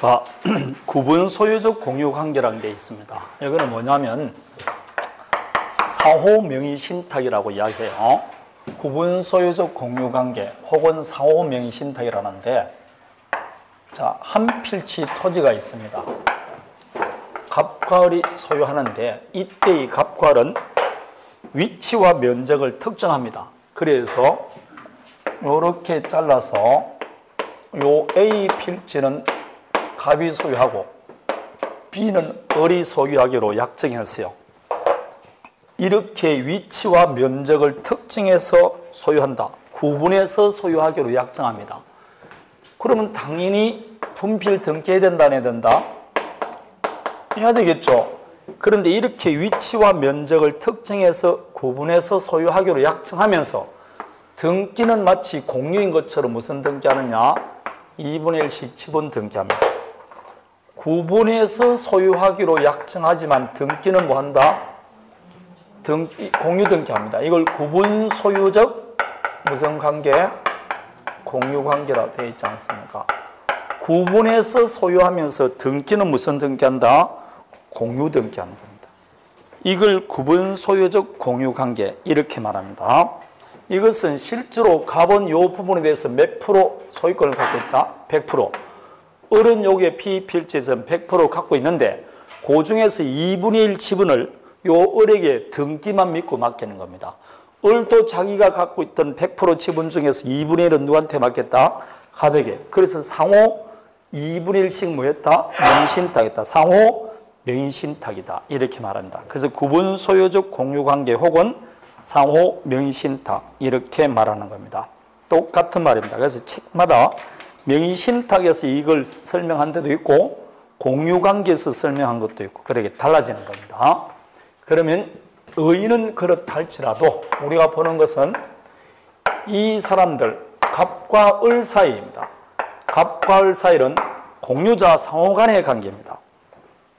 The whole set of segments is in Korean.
자, 구분 소유적 공유 관계라는 게 있습니다. 이거는 뭐냐면 사호 명의 신탁이라고 이야기해요. 구분 소유적 공유 관계 혹은 사호 명의 신탁이라는데, 자, 한 필지 토지가 있습니다. 갑과 을이 소유하는데 이때의 갑과 을은 위치와 면적을 특정합니다. 그래서 이렇게 잘라서 요 A 필지는 갑이 소유하고 B는 을이 소유하기로 약정했어요. 이렇게 위치와 면적을 특정해서 소유한다. 구분해서 소유하기로 약정합니다. 그러면 당연히 분필 등기해야 된다, 안 해야 된다? 해야 되겠죠. 그런데 이렇게 위치와 면적을 특정해서 구분해서 소유하기로 약정하면서 등기는 마치 공유인 것처럼 무슨 등기하느냐? 2분의 1씩 지분 등기합니다. 구분해서 소유하기로 약정하지만 등기는 뭐 한다? 공유 등기합니다. 이걸 구분 소유적 무슨 관계? 공유 관계라 되어 있지 않습니까? 구분해서 소유하면서 등기는 무슨 등기한다? 공유 등기하는 겁니다. 이걸 구분 소유적 공유 관계 이렇게 말합니다. 이것은 실제로 갑은 이 부분에 대해서 몇 프로 소유권을 갖고 있다? 100%. 을은 여기에 B 필지에서 100% 갖고 있는데 그 중에서 2분의 1 지분을 요 을에게 등기만 믿고 맡기는 겁니다. 을도 자기가 갖고 있던 100% 지분 중에서 2분의 1은 누구한테 맡겼다? 갑에게. 그래서 상호 2분의 1씩 뭐였다? 명의신탁이다. 상호 명의신탁이다. 이렇게 말합니다. 그래서 구분 소유적 공유관계 혹은 상호 명의신탁 이렇게 말하는 겁니다. 똑같은 말입니다. 그래서 책마다 명의신탁에서 이걸 설명한 데도 있고 공유관계에서 설명한 것도 있고 그렇게 달라지는 겁니다. 그러면 의의는 그렇다 할지라도 우리가 보는 것은 이 사람들 갑과 을 사이입니다. 갑과 을 사이는 공유자 상호 간의 관계입니다.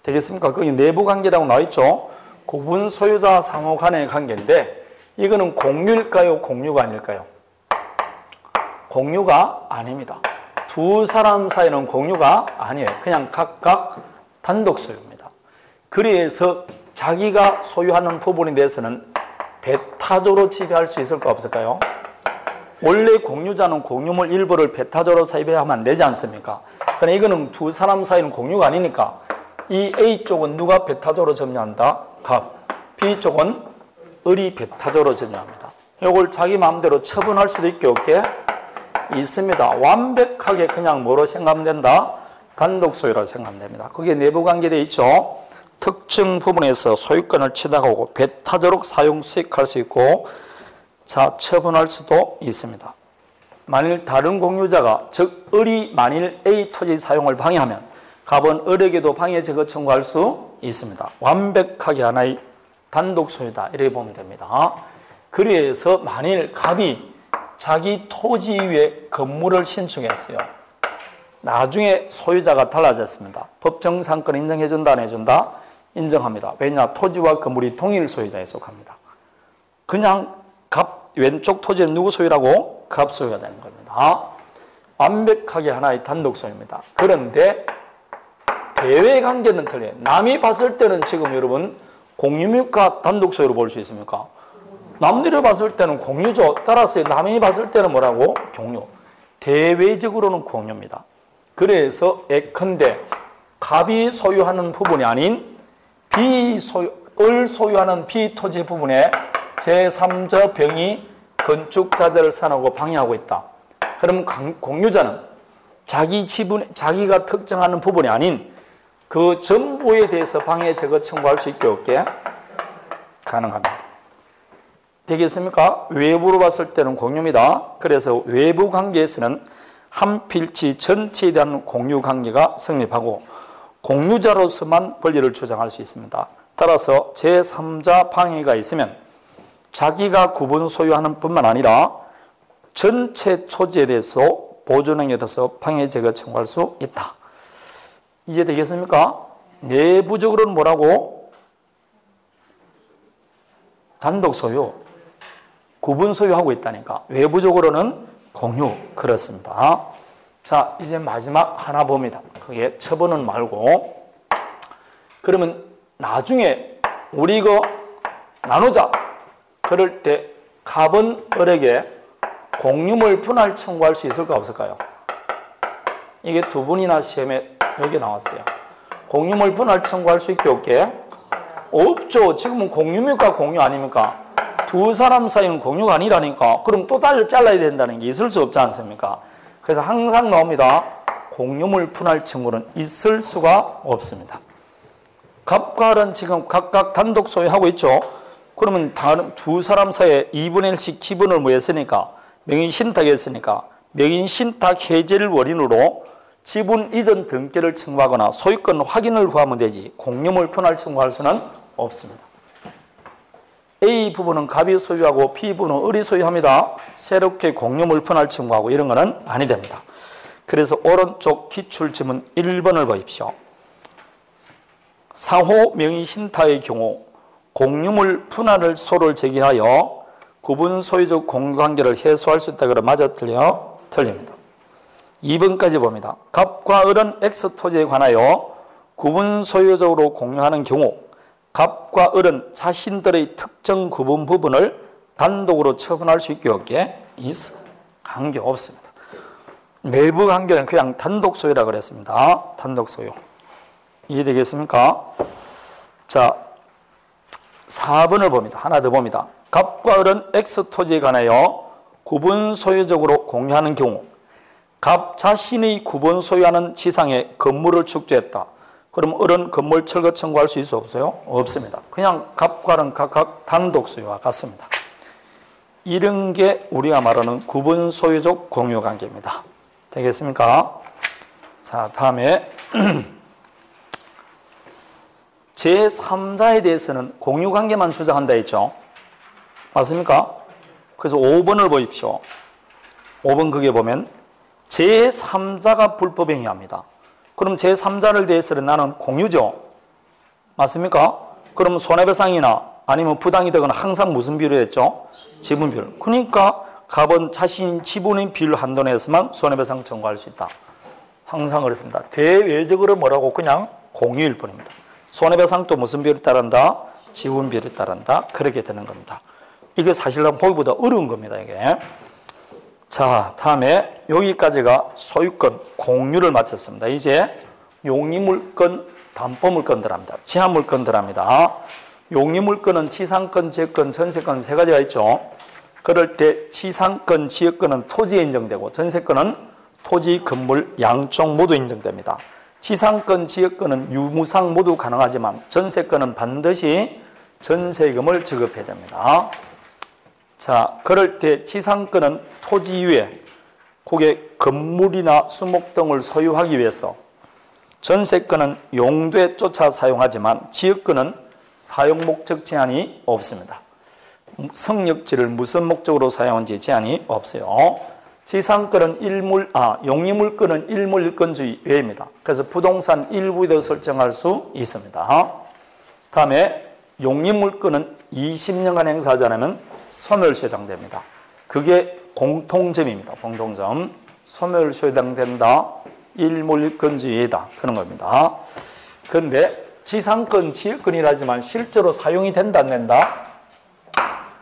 되겠습니까? 거기 내부 관계라고 나와 있죠. 구분 소유자 상호 간의 관계인데 이거는 공유일까요? 공유가 아닐까요? 공유가 아닙니다. 두 사람 사이는 공유가 아니에요. 그냥 각각 단독 소유입니다. 그래서 자기가 소유하는 부분에 대해서는 배타적으로 지배할 수 있을까 없을까요? 원래 공유자는 공유물 일부를 배타적으로 지배하면 안 되지 않습니까? 그러나 이거는 두 사람 사이는 공유가 아니니까 이 A쪽은 누가 배타적으로 점유한다? 갑. B쪽은 을이 배타적으로 점유합니다. 이걸 자기 마음대로 처분할 수도 있게 없게 있습니다. 완벽하게 그냥 뭐로 생각하면 된다? 단독 소유로 생각하면 됩니다. 그게 내부 관계되어 있죠. 특정 부분에서 소유권을 취득하고 배타적으로 사용 수익할 수 있고 자 처분할 수도 있습니다. 만일 다른 공유자가 즉 을이 만일 A 토지 사용을 방해하면 갑은 을에게도 방해 제거 청구할 수 있습니다. 완벽하게 하나의 단독 소유다 이렇게 보면 됩니다. 그래서 만일 갑이 자기 토지 위에 건물을 신축했어요. 나중에 소유자가 달라졌습니다. 법정상권 인정해준다 안 해준다? 인정합니다. 왜냐? 토지와 건물이 동일 소유자에 속합니다. 그냥 갑 왼쪽 토지는 누구 소유라고? 갑 소유가 되는 겁니다. 완벽하게 하나의 단독 소유입니다. 그런데 대외 관계는 틀려요. 남이 봤을 때는 지금 여러분 공유입니까? 단독 소유로 볼 수 있습니까? 남들이 봤을 때는 공유죠. 따라서 남이 봤을 때는 뭐라고? 공유. 대외적으로는 공유입니다. 그래서 예컨대 갑이 소유하는 부분이 아닌 을 소유하는 비토지 부분에 제3자 병이 건축자재를 산하고 방해하고 있다. 그럼 공유자는 자기 지분, 자기가 특정하는 부분이 아닌 그 전부에 대해서 방해 제거 청구할 수 있게 없게 가능합니다. 되겠습니까? 외부로 봤을 때는 공유입니다. 그래서 외부 관계에서는 한 필지 전체에 대한 공유 관계가 성립하고 공유자로서만 권리를 주장할 수 있습니다. 따라서 제3자 방해가 있으면 자기가 구분 소유하는 뿐만 아니라 전체 토지에 대해서 보존행위에 대해서 방해 제거 청구할 수 있다. 이해되겠습니까? 내부적으로는 뭐라고? 단독 소유. 구분 소유하고 있다니까. 외부적으로는 공유. 그렇습니다. 자, 이제 마지막 하나 봅니다. 그게 처분은 말고. 그러면 나중에 우리 이거 나누자. 그럴 때 갑은 을에게 공유물 분할 청구할 수 있을까 없을까요? 이게 두 분이나 시험에 여기 나왔어요. 공유물 분할 청구할 수 있게 없게? 없죠. 지금은 공유입니까? 공유 아닙니까? 두 사람 사이는 공유가 아니라니까. 그럼 또 잘라야 된다는 게 있을 수 없지 않습니까? 그래서 항상 나옵니다. 공유물 분할 청구는 있을 수가 없습니다. 갑과 을은 지금 각각 단독 소유하고 있죠. 그러면 다른 두 사람 사이에 2분의 1씩 지분을 뭐 했으니까 명의 신탁했으니까 명의 신탁 해제를 원인으로 지분 이전 등기를 청구하거나 소유권 확인을 구하면 되지 공유물 분할 청구할 수는 없습니다. A 부분은 갑이 소유하고 B 부분은 을이 소유합니다. 새롭게 공유물 분할 청구하고 이런 거는 아니 됩니다. 그래서 오른쪽 기출지문 1번을 보십시오. 사호 명의 신탁의 경우 공유물 분할을 소를 제기하여 구분 소유적 공유관계를 해소할 수 있다. 그럼 맞아 틀려? 틀립니다. 2번까지 봅니다. 갑과 을은 X토지에 관하여 구분 소유적으로 공유하는 경우 갑과 을은 자신들의 특정 구분 부분을 단독으로 처분할 수 있게 없게 있어. 관계 없습니다. 내부 관계는 그냥 단독 소유라 그랬습니다. 단독 소유. 이해되겠습니까? 자, 4번을 봅니다. 하나 더 봅니다. 갑과 을은 X토지에 관하여 구분 소유적으로 공유하는 경우 갑 자신의 구분 소유하는 지상에 건물을 축조했다. 그럼 을은 건물 철거 청구할 수 있어 없어요? 없습니다. 그냥 갑과 을은 각각 단독 소유와 같습니다. 이런 게 우리가 말하는 구분 소유적 공유 관계입니다. 되겠습니까? 자, 다음에 제3자에 대해서는 공유 관계만 주장한다 했죠. 맞습니까? 그래서 5번을 보십시오. 5번 그게 보면 제3자가 불법 행위합니다. 그럼 제3자를 대해서는 나는 공유죠. 맞습니까? 그럼 손해배상이나 아니면 부당이 되거나 항상 무슨 비율이 했죠? 지분 비율. 그러니까 갑은 자신 지분의 비율 한도 내에서만 손해배상 청구할 수 있다. 항상 그렇습니다. 대외적으로 뭐라고 그냥 공유일 뿐입니다. 손해배상도 무슨 비율에 따른다? 지분 비율에 따른다. 그렇게 되는 겁니다. 이게 사실상 보기보다 어려운 겁니다. 이게. 자, 다음에 여기까지가 소유권 공유를 마쳤습니다. 이제 용의물권, 담보물권들 합니다. 지하물권들 합니다. 용의물권은 지상권, 지역권, 전세권 세 가지가 있죠. 그럴 때 지상권, 지역권은 토지에 인정되고 전세권은 토지, 건물 양쪽 모두 인정됩니다. 지상권, 지역권은 유무상 모두 가능하지만 전세권은 반드시 전세금을 지급해야 됩니다. 자, 그럴 때 지상권은 토지 위에 그게 건물이나 수목 등을 소유하기 위해서 전세권은 용도에 쫓아 사용하지만 지역권은 사용 목적 제한이 없습니다. 성역지를 무슨 목적으로 사용하는지 제한이 없어요. 지상권은 용의물권은 일물일권주의 외입니다. 그래서 부동산 일부에도 설정할 수 있습니다. 다음에 용의물권은 20년간 행사하지 않으면 소멸시 해당됩니다. 그게 공통점입니다. 공통점. 소멸시 해당된다. 일물일권주의다. 그런 겁니다. 그런데 지상권, 지역권이라지만 실제로 사용이 된다 안 된다?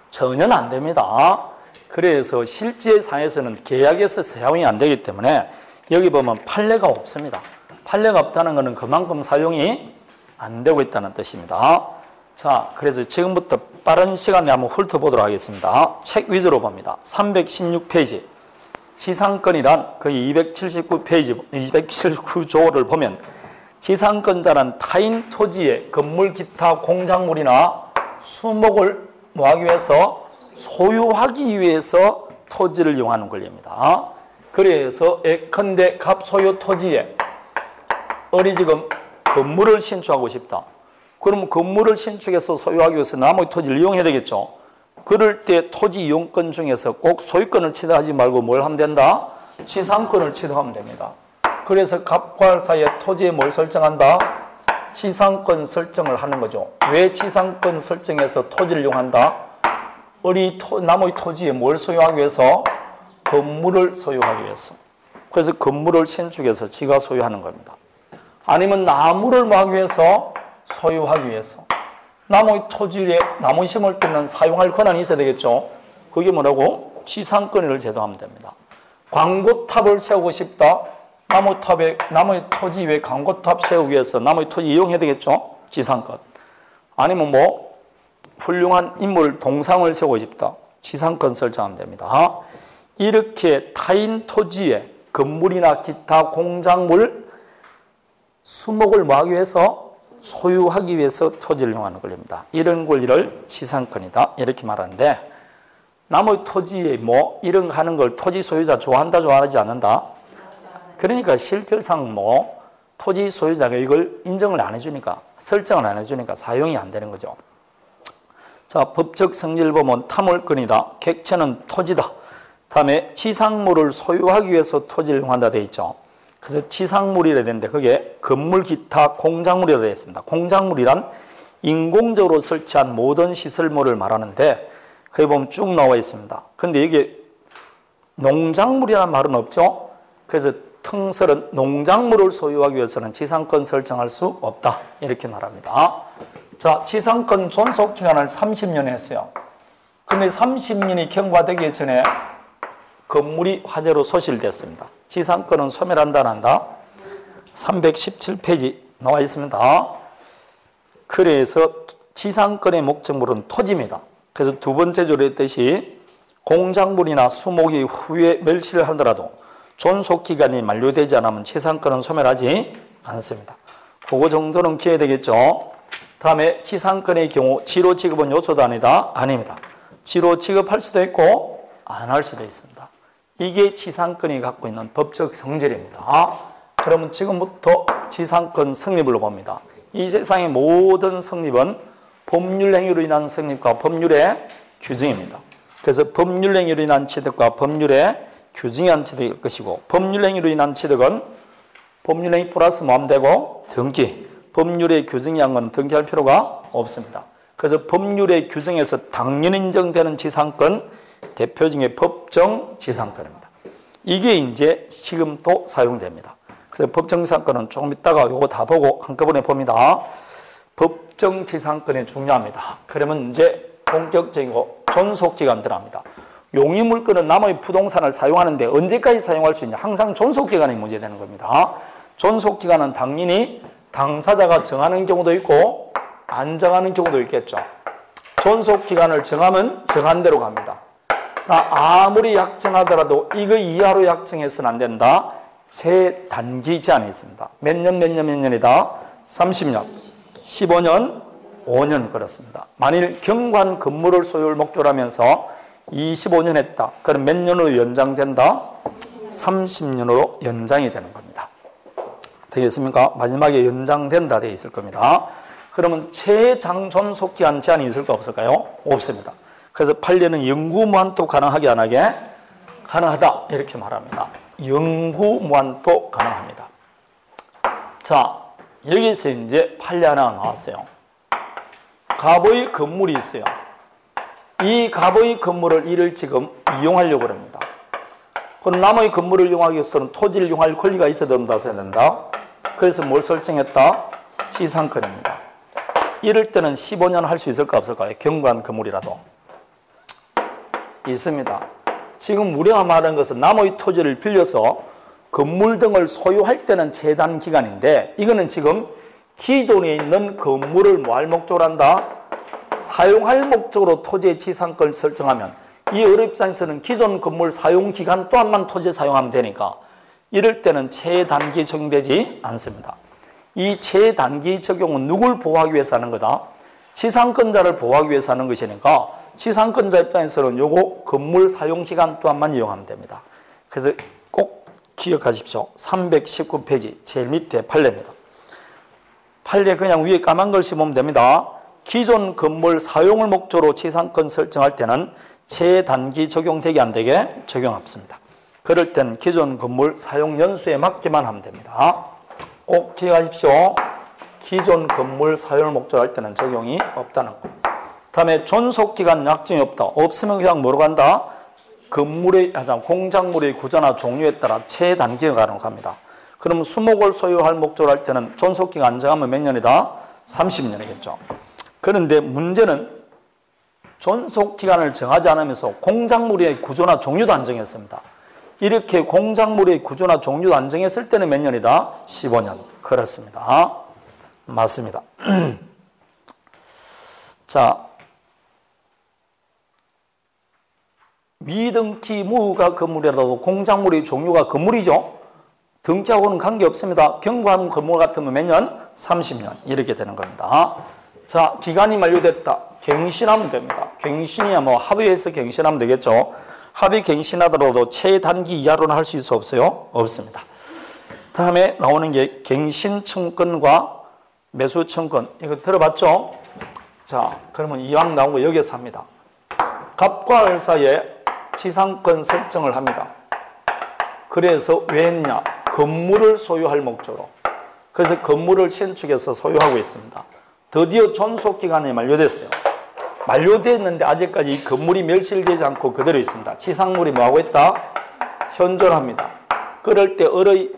전혀 안 됩니다. 그래서 실제상에서는 계약에서 사용이 안 되기 때문에 여기 보면 판례가 없습니다. 판례가 없다는 것은 그만큼 사용이 안 되고 있다는 뜻입니다. 자, 그래서 지금부터 빠른 시간에 한번 훑어보도록 하겠습니다. 책 위주로 봅니다. 316페이지. 지상권이란 거의 279페이지, 279조를 보면 지상권자란 타인 토지에 건물, 기타 공작물이나 수목을 뭐하기 위해서? 소유하기 위해서 토지를 이용하는 권리입니다. 그래서 예컨대 갑소유 토지에 을이 지금 건물을 신축하고 싶다. 그럼 건물을 신축해서 소유하기 위해서 나머지 토지를 이용해야 되겠죠. 그럴 때 토지 이용권 중에서 꼭 소유권을 취득하지 말고 뭘 하면 된다? 지상권을 취득하면 됩니다. 그래서 갑과 을 사이에 토지에 뭘 설정한다? 지상권 설정을 하는 거죠. 왜 지상권 설정해서 토지를 이용한다? 을이 나머지 토지에 뭘 소유하기 위해서? 건물을 소유하기 위해서. 그래서 건물을 신축해서 지가 소유하는 겁니다. 아니면 나무를 뭐 하기 위해서? 소유하기 위해서. 나무 토지에 나무 심을 때는 사용할 권한이 있어야 되겠죠. 그게 뭐라고? 지상권을 제도하면 됩니다. 광고탑을 세우고 싶다. 나무의 토지 위에 광고탑 세우기 위해서 나무의 토지 이용해야 되겠죠. 지상권. 아니면 뭐 훌륭한 인물 동상을 세우고 싶다. 지상권 설정하면 됩니다. 이렇게 타인 토지에 건물이나 기타 공작물, 수목을 뭐 하기 위해서? 소유하기 위해서 토지를 이용하는 권리입니다. 이런 권리를 지상권이다. 이렇게 말하는데 남의 토지에 뭐 이런 거 하는 걸 토지 소유자 좋아한다, 좋아하지 않는다? 그러니까 실질상 뭐 토지 소유자가 이걸 인정을 안 해주니까, 설정을 안 해주니까 사용이 안 되는 거죠. 자, 법적 성질을 보면 탐월권이다. 객체는 토지다. 다음에 지상물을 소유하기 위해서 토지를 이용한다 되어 있죠. 그래서 지상물이라 되는데 그게 건물, 기타, 공작물이라 되어 있습니다. 공작물이란 인공적으로 설치한 모든 시설물을 말하는데 거기 보면 쭉 나와 있습니다. 근데 이게 농작물이라는 말은 없죠. 그래서 통설은 농작물을 소유하기 위해서는 지상권 설정할 수 없다. 이렇게 말합니다. 자, 지상권 존속기간을 30년 했어요. 근데 30년이 경과되기 전에 건물이 화재로 소실됐습니다. 지상권은 소멸한다, 안 한다? 317페이지 나와 있습니다. 그래서 지상권의 목적물은 토지입니다. 그래서 두 번째 조례 했듯이 공작물이나 수목이 후에 멸실을 하더라도 존속기간이 만료되지 않으면 지상권은 소멸하지 않습니다. 그거 정도는 기해야 되겠죠. 다음에 지상권의 경우 지로 지급은 요소도 아니다? 아닙니다. 지로 지급할 수도 있고 안 할 수도 있습니다. 이게 지상권이 갖고 있는 법적 성질입니다. 그러면 지금부터 지상권 성립을 봅니다. 이 세상의 모든 성립은 법률 행위로 인한 성립과 법률의 규정입니다. 그래서 법률 행위로 인한 취득과 법률의 규정에 의한 취득일 것이고, 법률 행위로 인한 취득은 법률 행위 플러스 뭐하면 되고 등기, 법률의 규정에 의한 건 등기할 필요가 없습니다. 그래서 법률의 규정에서 당연히 인정되는 지상권 대표 중에 법정 지상권입니다. 이게 이제 지금 또 사용됩니다. 그래서 법정 지상권은 조금 이따가 이거 다 보고 한꺼번에 봅니다. 법정 지상권이 중요합니다. 그러면 이제 본격적이고 존속기간 들어갑니다. 용의물권은 남의 부동산을 사용하는데 언제까지 사용할 수 있냐? 항상 존속기간이 문제되는 겁니다. 존속기간은 당연히 당사자가 정하는 경우도 있고 안 정하는 경우도 있겠죠. 존속기간을 정하면 정한 대로 갑니다. 아무리 약정하더라도 이거 이하로 약정해서는 안 된다. 세 단기 제한이 있습니다. 몇 년이다? 30년, 15년, 5년 그렇습니다. 만일 경관 건물을 소유할 목적으로 하면서 25년 했다. 그럼 몇 년으로 연장된다? 30년으로 연장이 되는 겁니다. 되겠습니까? 마지막에 연장된다 되어 있을 겁니다. 그러면 최장존속기간 제한이 있을까 없을까요? 없습니다. 그래서 판례는 영구무한토 가능하게 안 하게? 가능하다 이렇게 말합니다. 영구무한토 가능합니다. 자, 여기서 이제 판례 하나가 나왔어요. 갑의 건물이 있어요. 이 갑의 건물을 이를 지금 이용하려고 합니다. 그럼 남의 건물을 이용하기 위해서는 토지를 이용할 권리가 있어야 된다, 써야 된다. 그래서 뭘 설정했다? 지상권입니다. 이럴 때는 15년 할 수 있을까 없을까요? 경관 건물이라도. 있습니다. 지금 우리가 말하는 것은 남의 토지를 빌려서 건물 등을 소유할 때는 최단 기간인데 이거는 지금 기존에 있는 건물을 뭐 할 목적으로 한다? 사용할 목적으로 토지의 지상권을 설정하면 이 어렵상에서는 기존 건물 사용 기간 또한만 토지 사용하면 되니까 이럴 때는 최단기 적용되지 않습니다. 이 최단기 적용은 누굴 보호하기 위해서 하는 거다? 지상권자를 보호하기 위해서 하는 것이니까 지상권자 입장에서는 요거 건물 사용 기간 또한만 이용하면 됩니다. 그래서 꼭 기억하십시오. 319페이지 제일 밑에 판례입니다. 판례 그냥 위에 까만 글씨 보면 됩니다. 기존 건물 사용을 목적으로 지상권 설정할 때는 최단기 적용되게 안 되게 적용합니다. 그럴 때는 기존 건물 사용 연수에 맞게만 하면 됩니다. 꼭 기억하십시오. 기존 건물 사용을 목적으로 할 때는 적용이 없다는 거. 다음에 존속기간 약정이 없다. 없으면 그냥 뭐로 간다? 공작물의 구조나 종류에 따라 최단기가 가능합니다. 그럼 수목을 소유할 목적으로 할 때는 존속기가 안정하면 몇 년이다? 30년이겠죠. 그런데 문제는 존속기간을 정하지 않으면서 공작물의 구조나 종류도 안 정했습니다. 이렇게 공작물의 구조나 종류도 안 정했을 때는 몇 년이다? 15년. 그렇습니다. 맞습니다. 자, 미등기 무가 건물이라도 공작물의 종류가 건물이죠. 등기하고는 관계없습니다. 경과한 건물 같으면 몇 년? 30년. 이렇게 되는 겁니다. 자, 기간이 만료됐다. 갱신하면 됩니다. 갱신이야 뭐 합의해서 갱신하면 되겠죠. 합의 갱신하더라도 최단기 이하로는 할 수 있어 없어요? 없습니다. 다음에 나오는 게 갱신청권과 매수청권. 이거 들어봤죠? 자, 그러면 이왕 나오고 여기에서 합니다. 갑과 을 사이에 지상권 설정을 합니다. 그래서 왜 했냐? 건물을 소유할 목적으로. 그래서 건물을 신축해서 소유하고 있습니다. 드디어 존속기간이 만료됐어요. 만료됐는데 아직까지 이 건물이 멸실되지 않고 그대로 있습니다. 지상물이 뭐하고 있다? 현존합니다. 그럴 때 을의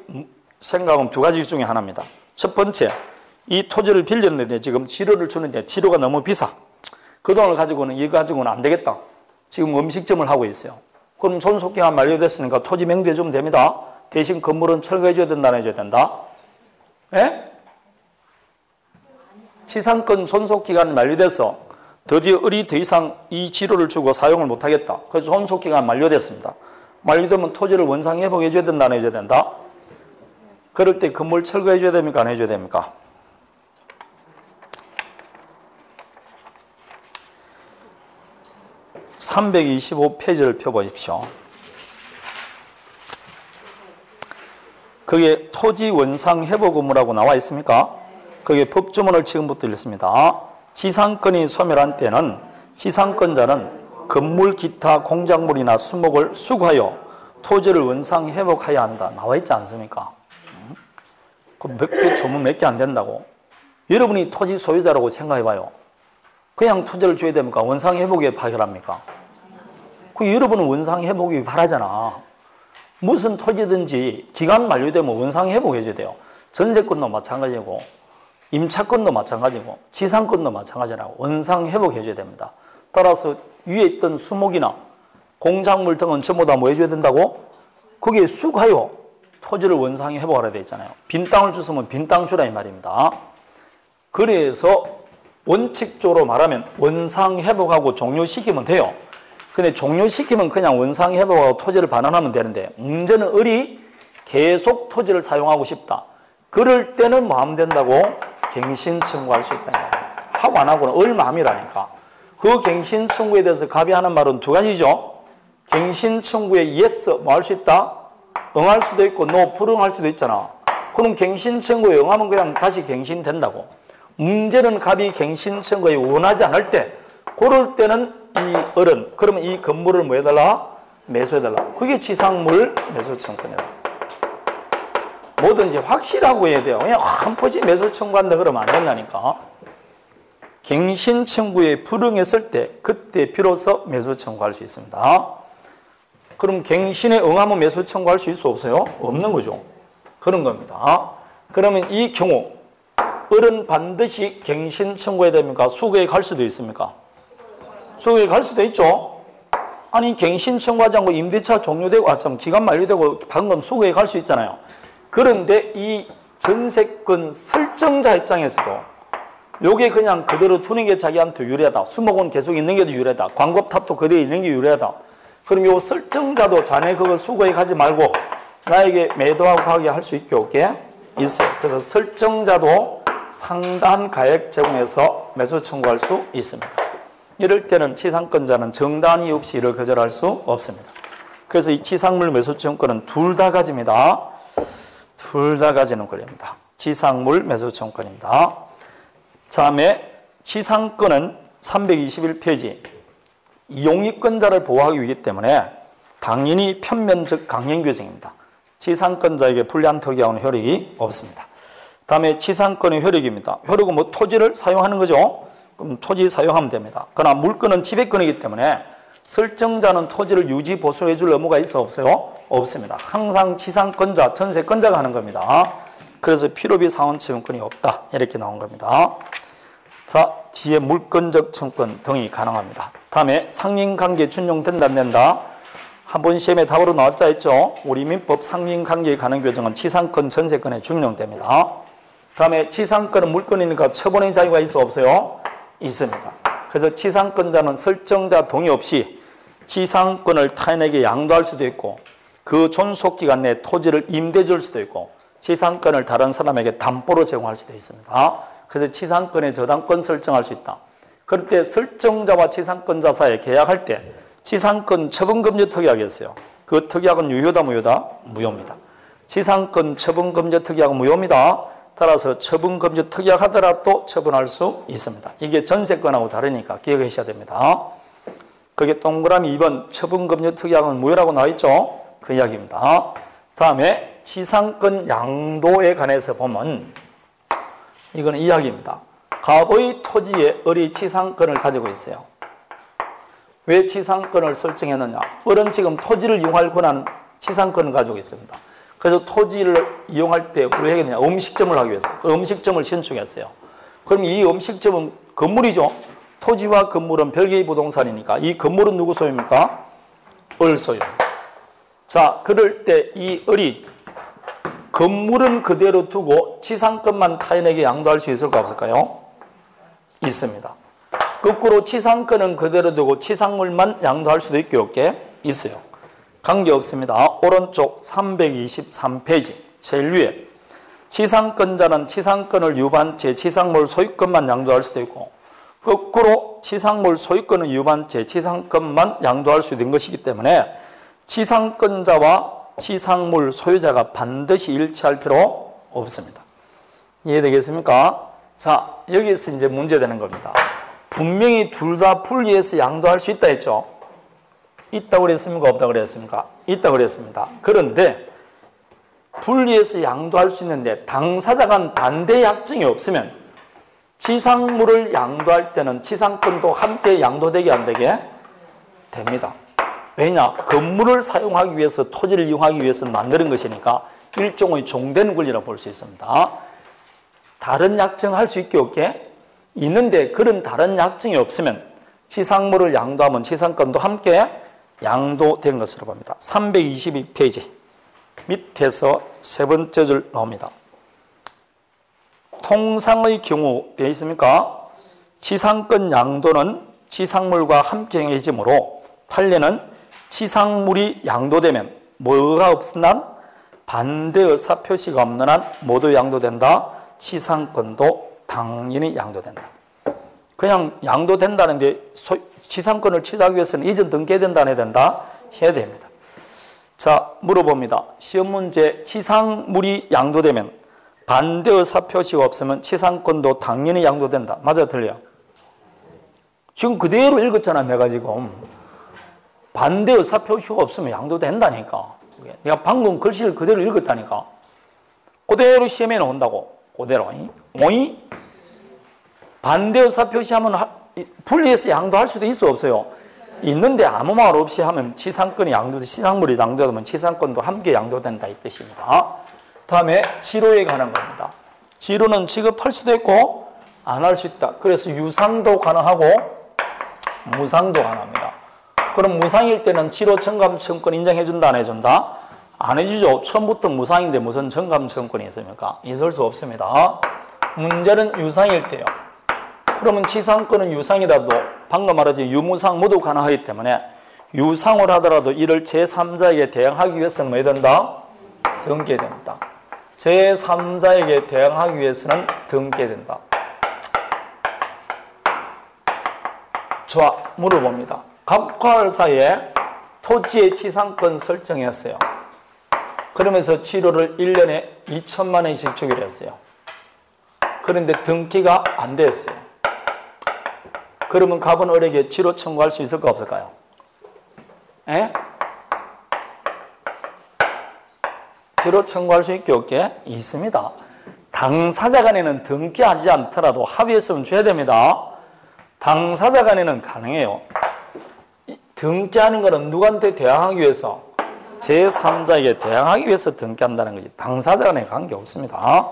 생각은 두 가지 중에 하나입니다. 첫 번째, 이 토지를 빌렸는데 지금 지료를 주는데 지료가 너무 비싸. 그 돈을 가지고는 이거 가지고는 안 되겠다. 지금 음식점을 하고 있어요. 그럼 존속기간 만료됐으니까 토지 맹도해 주면 됩니다. 대신 건물은 철거해 줘야 된다, 안 해줘야 된다? 예? 지상권 존속기간 만료돼서 드디어 을이 더 이상 이 지료를 주고 사용을 못하겠다. 그래서 존속기간 만료됐습니다. 만료되면 토지를 원상회복해 줘야 된다, 안 해줘야 된다? 그럴 때 건물 철거해 줘야 됩니까, 안 해줘야 됩니까? (325페이지를) 펴보십시오. 그게 토지 원상 회복 의무라고 나와 있습니까? 그게 법조문을 지금부터 읽습니다. 지상권이 소멸한 때는 지상권자는 건물 기타 공작물이나 수목을 수거하여 토지를 원상 회복해야 한다. 나와 있지 않습니까? 그 몇 개 조문 몇 개 안 된다고. 여러분이 토지 소유자라고 생각해봐요. 그냥 토지를 줘야 됩니까? 원상 회복에 파결합니까? 그 여러분은 원상 회복이 바라잖아. 무슨 토지든지 기간 만료되면 원상 회복해줘야 돼요. 전세권도 마찬가지고 임차권도 마찬가지고 지상권도 마찬가지라고 원상 회복해줘야 됩니다. 따라서 위에 있던 수목이나 공작물 등은 전부 다 뭐 해줘야 된다고? 거기에 수거하여 토지를 원상 회복하라 되어 있잖아요. 빈 땅을 줬으면 빈 땅 주라 이 말입니다. 그래서 원칙적으로 말하면 원상 회복하고 종료시키면 돼요. 근데 종료시키면 그냥 원상 회복하고 토지를 반환하면 되는데 문제는 을이 계속 토지를 사용하고 싶다. 그럴 때는 뭐 하면 된다고? 갱신 청구할 수 있다. 하고 안 하고는 을 마음이라니까. 그 갱신 청구에 대해서 갑이 하는 말은 두 가지죠. 갱신 청구에 yes 뭐 할 수 있다? 응할 수도 있고 no 불응할 수도 있잖아. 그럼 갱신 청구에 응하면 그냥 다시 갱신된다고. 문제는 갑이 갱신 청구에 원하지 않을 때 그럴 때는 이 을은 그러면 이 건물을 뭐 해달라? 매수해달라. 그게 지상물 매수 청구입니다. 뭐든지 확실하고 해야 돼요. 그냥 한 포지 매수 청구한다 그러면 안 된다니까. 갱신 청구에 불응했을 때 그때 비로소 매수 청구할 수 있습니다. 그럼 갱신에 응하면 매수 청구할 수 있어 없어요? 없는 거죠. 그런 겁니다. 그러면 이 경우 을은 반드시 갱신 청구해야 됩니까? 수거에 갈 수도 있습니까? 수거에 갈 수도 있죠. 아니 갱신 청구하지 않고 임대차 종료되고 기간 만료되고 방금 수거에 갈 수 있잖아요. 그런데 이 전세권 설정자 입장에서도 요게 그냥 그대로 두는 게 자기한테 유리하다. 수목은 계속 있는 게 유리하다. 광고탑도 그대로 있는 게 유리하다. 그럼 요 설정자도 자네 그거 수거에 가지 말고 나에게 매도하고 하게 할 수 있게 있어요. 그래서 설정자도 상단 가액 제공해서 매수 청구할 수 있습니다. 이럴 때는 지상권자는 정당 이유 없이 이를 거절할 수 없습니다. 그래서 이 지상물 매수 청구권은 둘 다 가집니다. 둘 다 가지는 권리입니다. 지상물 매수 청구권입니다. 다음에 지상권은 321페이지 이용이권자를 보호하기 위해 때문에 당연히 편면적 강행규정입니다. 지상권자에게 불리한 특이하는 효력이 없습니다. 다음에 지상권의 효력입니다. 효력은 뭐 토지를 사용하는 거죠. 그럼 토지 사용하면 됩니다. 그러나 물건은 지배권이기 때문에 설정자는 토지를 유지 보수해 줄 의무가 있어 없어요? 없습니다. 항상 지상권자, 전세권자가 하는 겁니다. 그래서 필요비 상환처분권이 없다. 이렇게 나온 겁니다. 자, 뒤에 물권적 청권 등이 가능합니다. 다음에 상린관계 준용된다 안 된다? 한번 시험에 답으로 나왔자 했죠. 우리 민법 상린관계에 관한 규정은 지상권, 전세권에 준용됩니다. 다음에 지상권은 물권이니까 처분의 자유가 있어 없어요? 있습니다. 그래서 지상권자는 설정자 동의 없이 지상권을 타인에게 양도할 수도 있고 그 존속기간 내에 토지를 임대해 줄 수도 있고 지상권을 다른 사람에게 담보로 제공할 수도 있습니다. 그래서 지상권의 저당권 설정할 수 있다. 그럴 때 설정자와 지상권자 사이에 계약할 때 지상권 처분금지 특약이 있어요. 그 특약은 유효다 무효다? 무효입니다. 지상권 처분금지 특약은 무효입니다. 따라서 처분금지 특약하더라도 처분할 수 있습니다. 이게 전세권하고 다르니까 기억하셔야 됩니다. 그게 동그라미 2번 처분금지 특약은 무효라고 나와 있죠? 그 이야기입니다. 다음에 지상권 양도에 관해서 보면 이거는 이야기입니다. 갑의 토지에 을이 지상권을 가지고 있어요. 왜 지상권을 설정했느냐? 을은 지금 토지를 이용할 권한 지상권을 가지고 있습니다. 그래서 토지를 이용할 때 왜 했느냐? 음식점을 하기 위해서 음식점을 신축했어요. 그럼 이 음식점은 건물이죠. 토지와 건물은 별개의 부동산이니까 이 건물은 누구 소유입니까? 을 소유. 자, 그럴 때 이 을이 건물은 그대로 두고 지상권만 타인에게 양도할 수 있을까 없을까요? 있습니다. 거꾸로 지상권은 그대로 두고 지상물만 양도할 수도 있게 없게 있어요. 관계없습니다. 오른쪽 323페이지 제일 위에 지상권자는 지상권을 유보한 채 지상물 소유권만 양도할 수도 있고 거꾸로 지상물 소유권을 유보한 채 지상권만 양도할 수 있는 것이기 때문에 지상권자와 지상물 소유자가 반드시 일치할 필요 없습니다. 이해되겠습니까? 자, 여기서 이제 문제되는 겁니다. 분명히 둘 다 분리해서 양도할 수 있다 했죠? 있다고 그랬습니까? 없다고 그랬습니까? 있다고 그랬습니다. 그런데 분리해서 양도할 수 있는데 당사자간 반대 약정이 없으면 지상물을 양도할 때는 지상권도 함께 양도되게 안 되게 됩니다. 왜냐? 건물을 사용하기 위해서 토지를 이용하기 위해서 만드는 것이니까 일종의 종된 권리라고 볼 수 있습니다. 다른 약정할 수 있게 없게 있는데 그런 다른 약정이 없으면 지상물을 양도하면 지상권도 함께 양도된 것으로 봅니다. 322페이지 밑에서 세 번째 줄 나옵니다. 통상의 경우 되어 있습니까? 지상권 양도는 지상물과 함께 행해지므로 판례는 지상물이 양도되면 뭐가 없는 한 반대 의사 표시가 없는 한 모두 양도된다. 지상권도 당연히 양도된다. 그냥 양도된다는데 지상권을 취득하기 위해서는 이전 등기해야 된다 안 해야 된다? 해야 됩니다. 자, 물어봅니다. 시험 문제 지상물이 양도되면 반대 의사 표시가 없으면 지상권도 당연히 양도된다. 맞아 틀려? 지금 그대로 읽었잖아 내가 지금. 반대 의사 표시가 없으면 양도된다니까. 내가 방금 글씨를 그대로 읽었다니까. 그대로 시험에 나온다고. 그대로. 오이? 반대 의사 표시하면 분리해서 양도할 수도 있어 없어요? 있는데 아무 말 없이 하면 지상권이 양도돼 지상물이 양도되면 지상권도 함께 양도된다 이 뜻입니다. 다음에 지로에 관한 겁니다. 지로는 지급할 수도 있고 안 할 수 있다. 그래서 유상도 가능하고 무상도 가능합니다. 그럼 무상일 때는 지로 청감청권 인정해준다 안 해준다? 안 해주죠. 처음부터 무상인데 무슨 청감청권이 있습니까? 있을 수 없습니다. 문제는 유상일 때요. 그러면 지상권은 유상이라도 방금 말하지 유무상 모두 가능하기 때문에 유상을 하더라도 이를 제3자에게 대항하기 위해서는 뭐 해야 된다? 등기해야 됩니다. 제3자에게 대항하기 위해서는 등기해야 된다. 좋아, 물어봅니다. 갑과 을 사이에 토지의 지상권 설정했어요. 그러면서 지로를 1년에 2천만 원씩 주기로 했어요. 그런데 등기가 안 됐어요. 그러면 갑은 을에게 지로 청구할 수 있을까 없을까요? 에? 지로 청구할 수 있게 없게 있습니다. 당사자 간에는 등기하지 않더라도 합의했으면 줘야 됩니다. 당사자 간에는 가능해요. 등기하는 것은 누구한테 대항하기 위해서? 제3자에게 대항하기 위해서 등기한다는 거지. 당사자 간에 관계없습니다.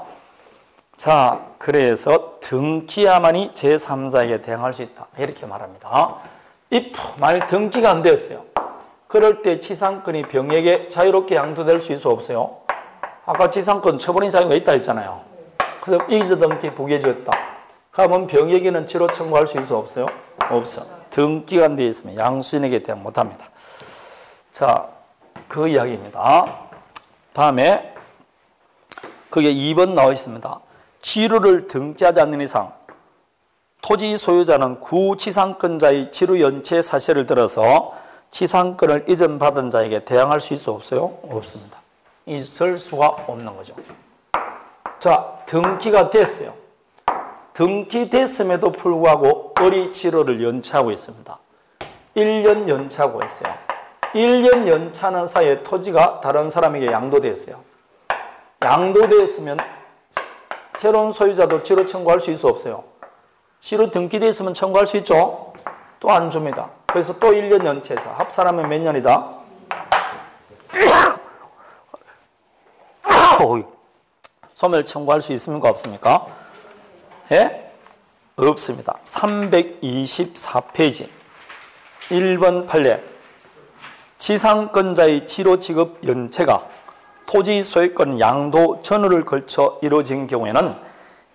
자, 그래서 등기야만이 제3자에게 대항할 수 있다. 이렇게 말합니다. if 만약 등기가 안 됐어요. 그럴 때 지상권이 병에게 자유롭게 양도될 수 있어 없어요? 아까 지상권 처분의 자유가 있다 했잖아요. 그래서 이의적 등기 부기해졌다. 그러면 병에게는 지로 청구할 수 있어 없어요? 없어. 등기가 안 되어 있으면 양수인에게 대항 못합니다. 자, 그 이야기입니다. 다음에 그게 2번 나와 있습니다. 지루를 등기하지 않는 이상 토지 소유자는 구지상권자의 지루 연체 사실을 들어서 지상권을 이전받은 자에게 대항할 수 있어 없어요? 없습니다. 있을 수가 없는 거죠. 자, 등기가 됐어요. 등기됐음에도 불구하고 을이 지루를 연체하고 있습니다. 1년 연체하고 있어요. 1년 연차하는 사이에 토지가 다른 사람에게 양도됐어요. 양도됐으면 새로운 소유자도 지로 청구할 수 있어 없어요? 지로 등기됐으면 청구할 수 있죠? 또 안 줍니다. 그래서 또 1년 연체해서 합산하면 몇 년이다? 소멸 청구할 수 있습니까? 없습니까? 예? 없습니다. 324페이지 1번 판례 지상권자의 지로 지급 연체가 토지 소유권 양도 전후를 걸쳐 이루어진 경우에는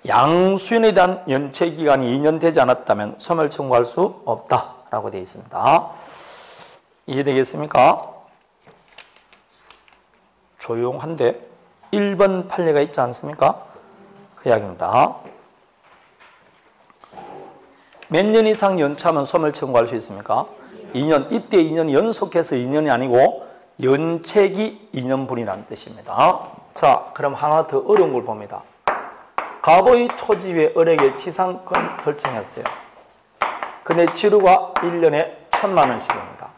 양수인에 대한 연체 기간이 2년 되지 않았다면 소멸 청구할 수 없다라고 되어 있습니다. 이해되겠습니까? 조용한데 1번 판례가 있지 않습니까? 그 이야기입니다. 몇 년 이상 연차하면 소멸 청구할 수 있습니까? 2년. 이때 2년이 연속해서 2년이 아니고 연체기 2년분이라는 뜻입니다. 자, 그럼 하나 더 어려운 걸 봅니다. 갑의 토지 위에 을에게 지상권 설정했어요. 근데 지루가 1년에 1,000만 원씩입니다.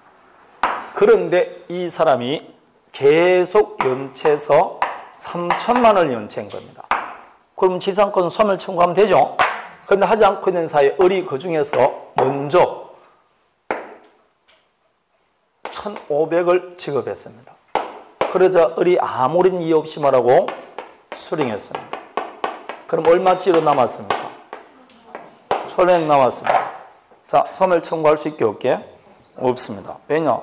그런데 이 사람이 계속 연체해서 3,000만 원을 연체한 겁니다. 그럼 지상권 소멸 청구하면 되죠? 근데 하지 않고 있는 사이에 을이 그 중에서 먼저 1,500을 지급했습니다. 그러자 을이 아무런 이유 없이 말하고 수령했습니다. 그럼 얼마치로 남았습니까? 1,500 남았습니다. 자, 소멸 청구할 수 있게 없게? 없습니다. 왜냐?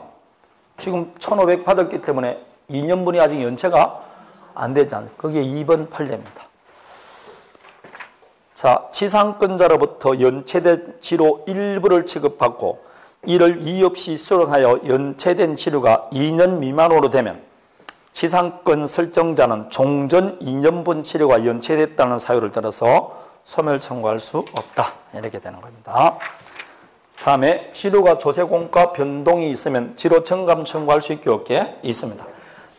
지금 1,500 받았기 때문에 2년분이 아직 연체가 안 되지 않아요. 그게 2번 판례입니다. 자, 지상권자로부터 연체된 지로 일부를 지급받고 이를 이의 없이 수령하여 연체된 지루가 2년 미만으로 되면 지상권 설정자는 종전 2년분 지루가 연체됐다는 사유를 들어서 소멸 청구할 수 없다. 이렇게 되는 겁니다. 다음에 지루가 조세공과 변동이 있으면 지로 청감 청구할 수 있게 없게 있습니다.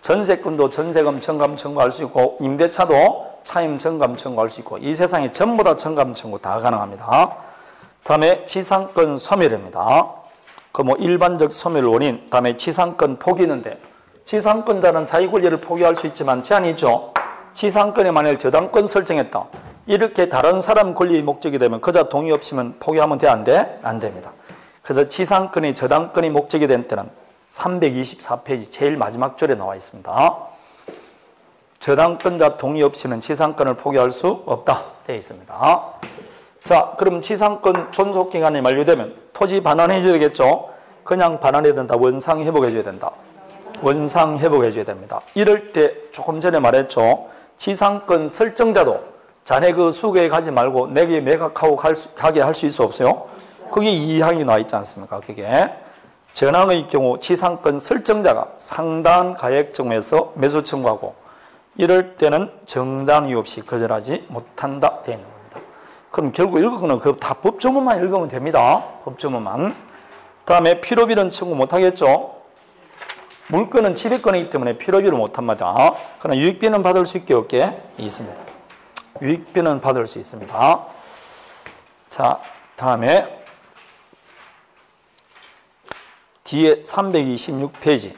전세권도 전세금 청감 청구할 수 있고 임대차도 차임 청감 청구할 수 있고 이 세상에 전부 다 청감 청구 다 가능합니다. 다음에 지상권 소멸입니다. 그 뭐 일반적 소멸 원인, 다음에 지상권 포기인데 지상권자는 자기 권리를 포기할 수 있지만 제한이 있죠. 지상권에 만약 저당권 설정했다. 이렇게 다른 사람 권리의 목적이 되면 그자 동의 없이면 포기하면 돼? 안 돼? 안 됩니다. 그래서 지상권이 저당권이 목적이 된 때는 324페이지 제일 마지막 줄에 나와 있습니다. 저당권자 동의 없이는 지상권을 포기할 수 없다 되어 있습니다. 자, 그럼 지상권 존속기간이 만료되면 토지 반환해 줘야 되겠죠. 그냥 반환해야 된다. 원상 회복해 줘야 된다. 원상 회복해 줘야 됩니다. 이럴 때 조금 전에 말했죠. 지상권 설정자도 자네 그 수거에 가지 말고 내게 매각하고 가게 할 수 있어 없어요? 그게 2항이 나와 있지 않습니까? 그게 전항의 경우 지상권 설정자가 상당한 가액 정도에서 매수 청구하고 이럴 때는 정당 이유 없이 거절하지 못한다 되어 있는 겁니다. 그럼 결국 읽은 그 다 법조문만 읽으면 됩니다. 법조문만. 다음에 필요비는 청구 못하겠죠. 물건은 지배권이기 때문에 필요비를 못합니다. 그러나 유익비는 받을 수 있게 없게 있습니다. 유익비는 받을 수 있습니다. 자, 다음에 뒤에 326페이지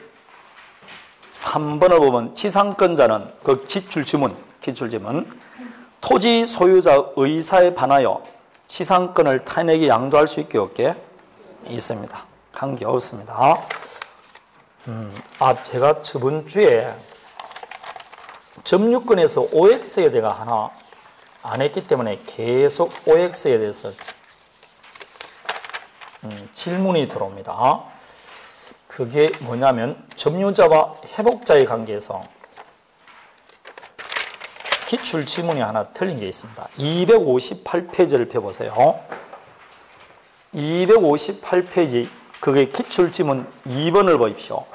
3번을 보면 지상권자는 그 기출지문 토지 소유자 의사에 반하여 지상권을 타인에게 양도할 수 있게 없게 있습니다. 관계 없습니다. 제가 저번 주에 점유권에서 OX에 대해 하나 안 했기 때문에 계속 OX에 대해서 질문이 들어옵니다. 그게 뭐냐면 점유자와 회복자의 관계에서 기출 지문이 하나 틀린 게 있습니다. 258페이지를 펴보세요. 258페이지 그게 기출 지문 2번을 보십시오.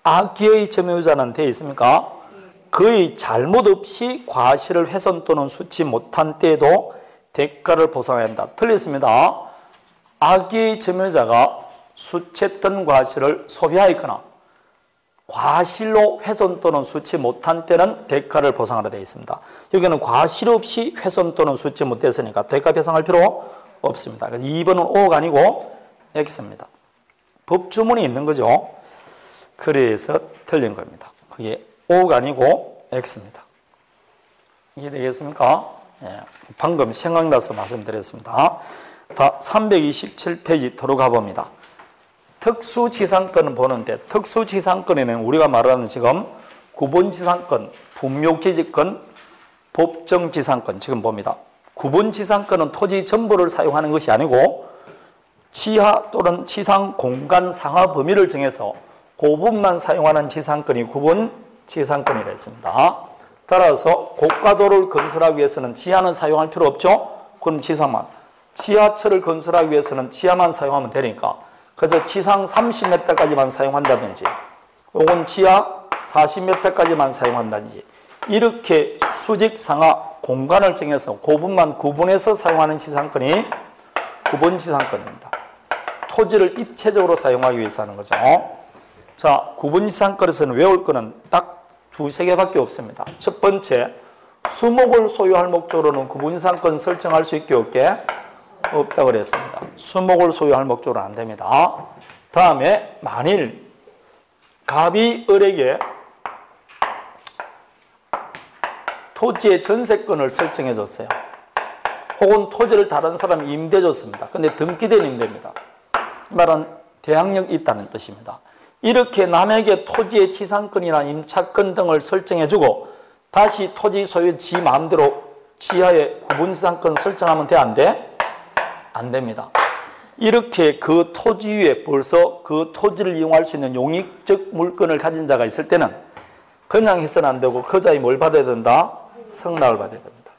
악의의 점유자는 되어 있습니까? 그의 잘못 없이 과실을 훼손 또는 수치 못한 때에도 대가를 보상해야 한다. 틀렸습니다. 악의의 점유자가 수치했던 과실을 소비하였거나 과실로 훼손 또는 수치 못한 때는 대가를 보상하라 되어 있습니다. 여기는 과실 없이 훼손 또는 수치 못했으니까 대가 배상할 필요 없습니다. 그래서 2번은 O가 아니고 X입니다. 법주문이 있는 거죠. 그래서 틀린 겁니다. 그게 O가 아니고 X입니다. 이해되겠습니까? 예, 방금 생각나서 말씀드렸습니다. 다 327페이지 들어가 봅니다. 특수지상권을 보는데 특수지상권에는 우리가 말하는 지금 구본지상권, 분묘기지권, 법정지상권 지금 봅니다. 구본지상권은 토지 전부를 사용하는 것이 아니고 지하 또는 지상 공간 상하 범위를 정해서 그 부분만 사용하는 지상권이 구본지상권이라 했습니다. 따라서 고가도로를 건설하기 위해서는 지하는 사용할 필요 없죠? 그럼 지상만. 지하철을 건설하기 위해서는 지하만 사용하면 되니까 그래서 지상 30m까지만 사용한다든지 혹은 지하 40m까지만 사용한다든지 이렇게 수직 상하 공간을 정해서 그 부분만 구분해서 사용하는 지상권이 구본지상권입니다. 토지를 입체적으로 사용하기 위해서 하는 거죠. 자, 구본지상권에서는 외울 거는 딱 두세 개밖에 없습니다. 첫 번째, 수목을 소유할 목적으로는 구본지상권 설정할 수 있게 없게? 없다고 그랬습니다. 수목을 소유할 목적으로는 안 됩니다. 다음에 만일 갑이 을에게 토지의 전세권을 설정해 줬어요. 혹은 토지를 다른 사람이 임대해 줬습니다. 근데 등기된 임대입니다. 이 말은 대항력이 있다는 뜻입니다. 이렇게 남에게 토지의 지상권이나 임차권 등을 설정해 주고 다시 토지 소유 지 마음대로 지하에 구분지상권 설정하면 돼? 안 돼? 안 됩니다. 이렇게 그 토지 위에 벌써 그 토지를 이용할 수 있는 용익적 물건을 가진 자가 있을 때는 그냥 해서는 안 되고 그 자에 뭘 받아야 된다? 성낙을 받아야 됩니다.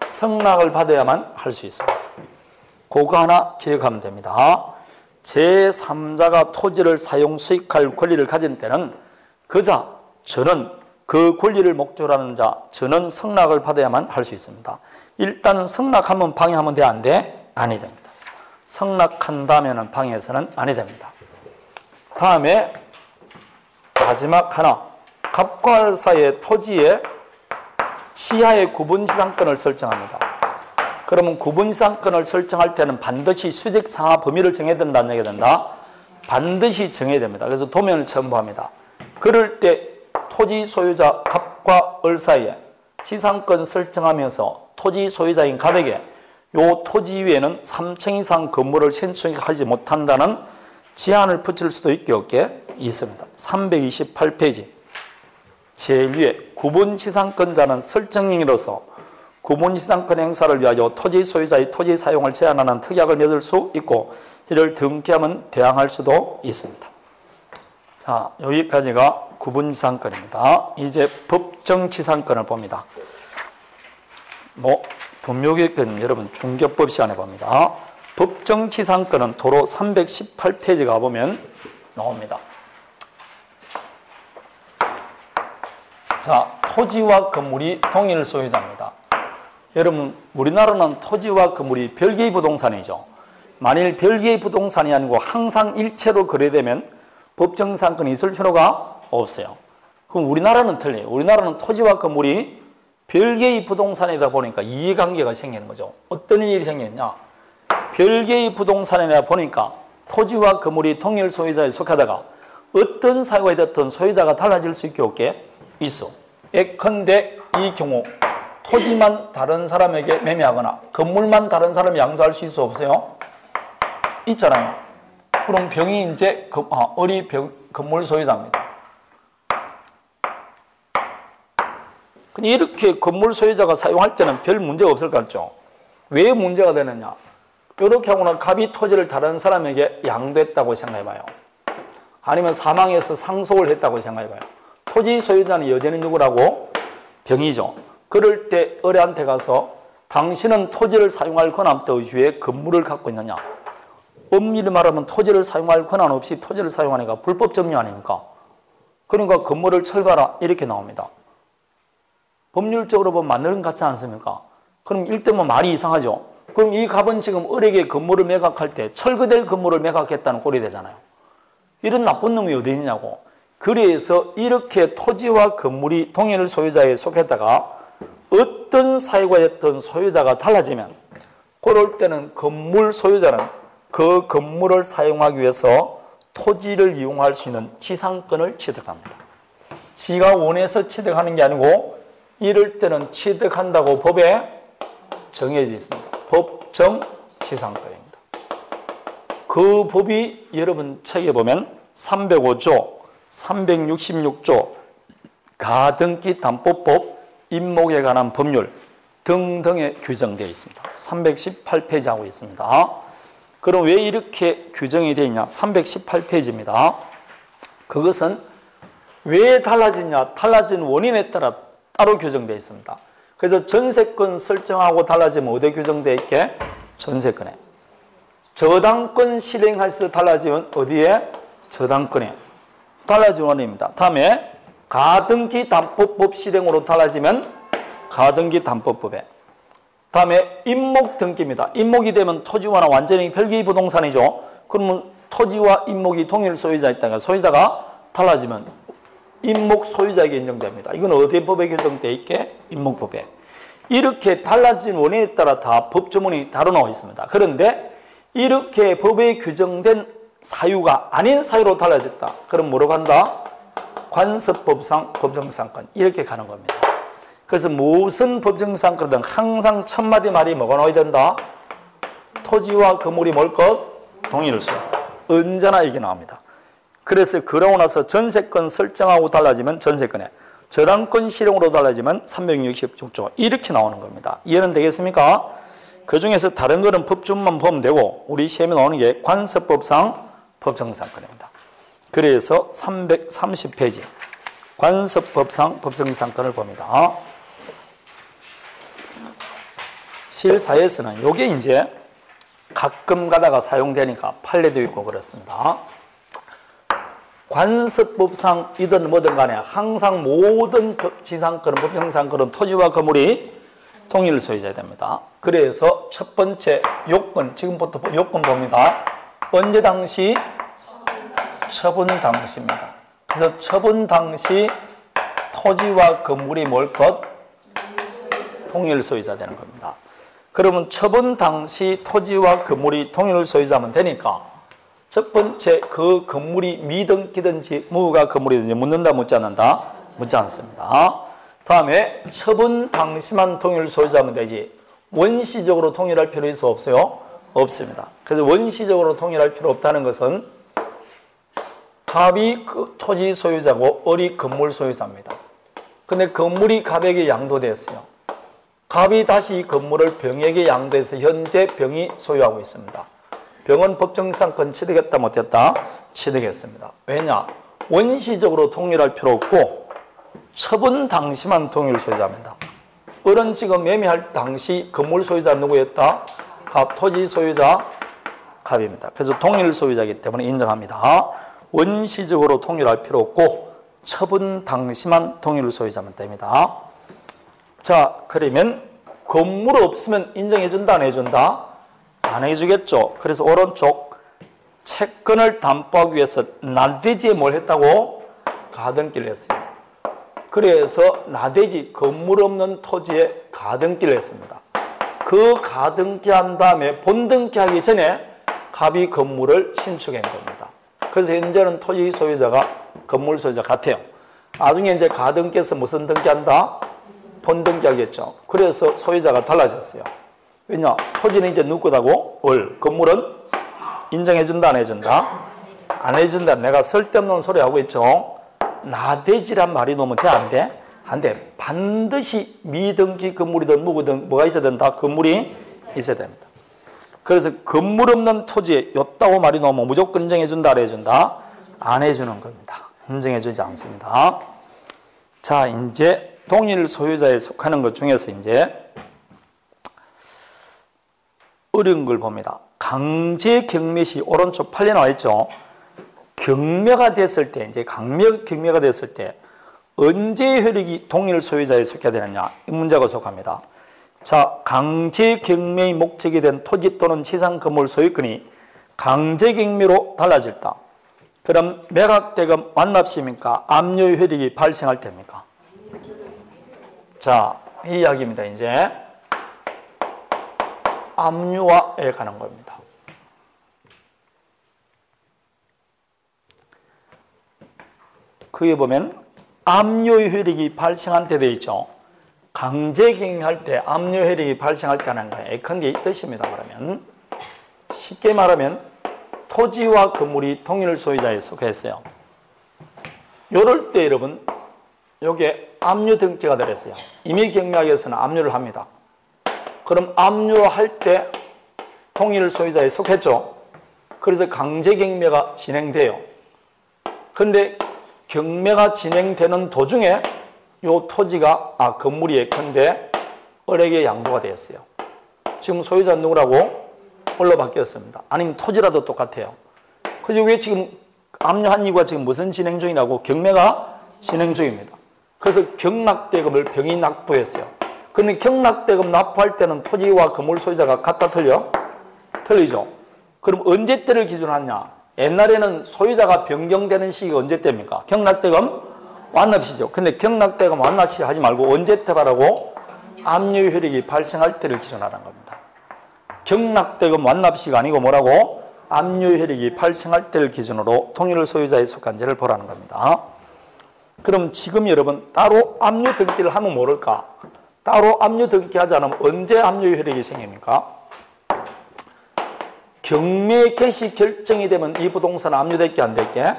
성낙을 받아야만 할 수 있습니다. 그거 하나 기억하면 됩니다. 제3자가 토지를 사용 수익할 권리를 가진 때는 그자, 저는 그 권리를 목적으로 하는 자, 저는 성낙을 받아야만 할 수 있습니다. 일단은 성낙하면 방해하면 돼? 안 돼? 아니 됩니다. 성낙한다면 방해해서는 아니 됩니다. 다음에 마지막 하나, 갑과 을 사이의 토지의 지하의 구분지상권을 설정합니다. 그러면 구분지상권을 설정할 때는 반드시 수직 상하 범위를 정해야 된다는 얘기가 된다. 반드시 정해야 됩니다. 그래서 도면을 첨부합니다. 그럴 때 토지 소유자 갑과 을 사이에 지상권 설정하면서 토지 소유자인 갑에게 요 토지 위에는 3층 이상 건물을 신축하지 못한다는 제한을 붙일 수도 있게 없게 있습니다. 328페이지 제일 위에 구분지상권자는 설정인으로서 구분지상권 행사를 위하여 토지 소유자의 토지 사용을 제한하는 특약을 맺을 수 있고 이를 등기하면 대항할 수도 있습니다. 자, 여기까지가 구분지상권입니다. 이제 법정지상권을 봅니다. 분묘기권 여러분 중개법 시간에 봅니다. 법정지상권은 도로 318페이지 가보면 나옵니다. 자, 토지와 건물이 동일 소유자입니다. 여러분, 우리나라는 토지와 건물이 별개의 부동산이죠. 만일 별개의 부동산이 아니고 항상 일체로 거래되면 법정지상권이 있을 필요가 없어요. 그럼 우리나라는 틀려요. 우리나라는 토지와 건물이 별개의 부동산이다 보니까 이해관계가 생기는 거죠. 어떤 일이 생겼냐? 별개의 부동산이다 보니까 토지와 건물이 동일 소유자에 속하다가 어떤 사유가 됐든 소유자가 달라질 수 있게 없게 있어. 예컨대 이 경우 토지만 다른 사람에게 매매하거나 건물만 다른 사람이 양도할 수 있어 없어요? 있잖아요. 그럼 병이 이제 을이 건물 소유자입니다. 근데 이렇게 건물 소유자가 사용할 때는 별 문제가 없을 것 같죠? 왜 문제가 되느냐? 이렇게 하고는 갑이 토지를 다른 사람에게 양도했다고 생각해봐요. 아니면 사망해서 상속을 했다고 생각해봐요. 토지 소유자는 여전히 누구라고? 병이죠. 그럴 때 을한테 가서 당신은 토지를 사용할 권한 없다 이후에 건물을 갖고 있느냐? 엄밀히 말하면 토지를 사용할 권한 없이 토지를 사용하니까 불법 점유 아닙니까? 그러니까 건물을 철거하라 이렇게 나옵니다. 법률적으로 보면 맞는 것 같지 않습니까? 그럼 일때면 말이 이상하죠. 그럼 이 갑은 지금 을에게 건물을 매각할 때 철거될 건물을 매각했다는 꼴이 되잖아요. 이런 나쁜 놈이 어디 있냐고. 그래서 이렇게 토지와 건물이 동일 소유자에 속했다가 어떤 사유가 됐든 소유자가 달라지면 그럴 때는 건물 소유자는 그 건물을 사용하기 위해서 토지를 이용할 수 있는 지상권을 취득합니다. 지가 원해서 취득하는 게 아니고 이럴 때는 취득한다고 법에 정해져 있습니다. 법정 지상권입니다. 그 법이 여러분 책에 보면 305조, 366조, 가등기 담보법, 임목에 관한 법률 등등에 규정되어 있습니다. 318페이지 하고 있습니다. 그럼 왜 이렇게 규정이 되어 있냐? 318페이지입니다. 그것은 왜 달라지냐? 달라진 원인에 따라 따로 규정되어 있습니다. 그래서 전세권 설정하고 달라지면 어디에 규정되어 있게? 전세권에. 저당권 실행해서 달라지면 어디에? 저당권에. 달라진 원인입니다. 다음에 가등기 담보법 실행으로 달라지면 가등기 담보법에. 다음에 임목 등기입니다. 임목이 되면 토지와는 완전히 별개의 부동산이죠. 그러면 토지와 임목이 동일 소유자에 있다가 소유자가 달라지면 임목 소유자에게 인정됩니다. 이건 어디 법에 규정되어 있게? 임목법에. 이렇게 달라진 원인에 따라 다 법조문이 다루 나와 있습니다. 그런데 이렇게 법에 규정된 사유가 아닌 사유로 달라졌다. 그럼 뭐로 간다? 관습법상 법정상권 이렇게 가는 겁니다. 그래서 무슨 법정상권이든 항상 첫 마디 말이 뭐가 나와야 된다? 토지와 건물이 뭘 것? 동일을 수여서 언제나 이게 나옵니다. 그래서 그러고 나서 전세권 설정하고 달라지면 전세권에, 저당권 실용으로 달라지면 366조 이렇게 나오는 겁니다. 이해는 되겠습니까? 그 중에서 다른 거는 법준만 보면 되고 우리 시험에 나오는 게 관습법상 법정상권입니다. 그래서 330페이지 관습법상 법정상권을 봅니다. 실사에서는 이게 이제 가끔 가다가 사용되니까 판례도 있고 그렇습니다. 관습법상이든 뭐든 간에 항상 모든 지상권은 법정상권은 토지와 건물이 동일 소유자야 됩니다. 그래서 첫 번째 요건, 지금부터 요건 봅니다. 언제 당시? 처분 당시입니다. 그래서 처분 당시 토지와 건물이 뭘 것? 동일 소유자 되는 겁니다. 그러면 처분 당시 토지와 건물이 동일 소유자면 되니까 첫 번째 그 건물이 미등기든지 무가 건물이든지 묻는다 묻지 않는다? 묻지 않습니다. 다음에 처분 당시만 동일 소유자면 되지 원시적으로 동일할 필요 있어 없어요? 없습니다. 그래서 원시적으로 동일할 필요 없다는 것은 갑이 그 토지 소유자고 을이 건물 소유자입니다. 근데 건물이 갑에게 양도됐어요. 갑이 다시 건물을 병에게 양도해서 현재 병이 소유하고 있습니다. 병은 법정상권 취득했다 못했다? 취득했습니다. 왜냐? 원시적으로 동일할 필요 없고 처분 당시만 동일 소유자입니다. 을은 지금 매매할 당시 건물 소유자 누구였다? 갑, 토지 소유자 갑입니다. 그래서 동일 소유자이기 때문에 인정합니다. 원시적으로 동일할 필요 없고 처분 당시만 동일 소유자면 됩니다. 자, 그러면 건물 없으면 인정해준다 안 해준다? 안 해주겠죠. 그래서 오른쪽 채권을 담보하기 위해서 나대지에 뭘 했다고? 가등기를 했어요. 그래서 나대지 건물 없는 토지에 가등기를 했습니다. 그 가등기 한 다음에 본등기 하기 전에 갑이 건물을 신축한 겁니다. 그래서 현재는 토지 소유자가 건물 소유자 같아요. 나중에 이제 가등기에서 무슨 등기한다? 본등기 하겠죠. 그래서 소유자가 달라졌어요. 왜냐? 토지는 이제 누구 거다고? 을. 건물은 인정해준다, 안 해준다? 안 해준다. 내가 쓸데없는 소리 하고 있죠. 나대지란 말이 너무 돼, 안 돼? 안 돼. 반드시 미등기 건물이든 뭐든 뭐가 있어야 된다? 건물이 있어야 됩니다. 그래서 건물 없는 토지에 였다고 말이 나오면 무조건 인정해준다, 안 해준다? 안 해주는 겁니다. 인정해주지 않습니다. 자, 이제 동일 소유자에 속하는 것 중에서 이제 어려운 걸 봅니다. 강제 경매시 오른쪽 판례 나와 있죠. 경매가 됐을 때, 이제 경매가 됐을 때 언제 효력이 동일 소유자에 속해야 되느냐, 이 문제가 속합니다. 자, 강제 경매의 목적이 된 토지 또는 지상 건물 소유권이 강제 경매로 달라질다. 그럼 매각대금 완납시입니까? 압류 효력이 발생할 때입니까? 자, 이 이야기입니다. 이제 압류화에 관한 겁니다. 거기에 보면 압류 효력이 발생한 때 되어 있죠. 강제 경매할 때 압류 효력이 발생할 때 하는 거예요. 예컨대 이 뜻입니다. 그러면 쉽게 말하면 토지와 건물이 동일 소유자에 속했어요. 이럴 때 여러분 요게 압류 등기가 되었어요. 임의 경매학에서는 압류를 합니다. 그럼 압류할 때 동일 소유자에 속했죠. 그래서 강제 경매가 진행돼요. 근데 경매가 진행되는 도중에 요 토지가 건물이 예컨대 을에게 양도가 되었어요. 지금 소유자 누구라고? 을로 바뀌었습니다. 아니면 토지라도 똑같아요. 그래서 왜 지금 압류한 이유가 지금 무슨 진행 중이라고? 경매가 진행 중입니다. 그래서 경락대금을 병이 납부했어요. 근데 경락대금 납부할 때는 토지와 건물 소유자가 같다 틀려? 틀리죠. 그럼 언제 때를 기준으로 하냐? 옛날에는 소유자가 변경되는 시기가 언제 때입니까? 경락대금 완납시죠. 근데 경락대금 완납시 하지 말고 언제 때 하라고? 압류 효력이 발생할 때를 기준으로 하는 겁니다. 경락대금 완납시가 아니고 뭐라고? 압류 효력이 발생할 때를 기준으로 동일 소유자에 속한지를 보라는 겁니다. 그럼 지금 여러분 따로 압류 등기를 하면 모를까? 따로 압류 등기하지 않으면 언제 압류 효력이 생깁니까? 경매 개시 결정이 되면 이 부동산 압류됐게 안 됐게?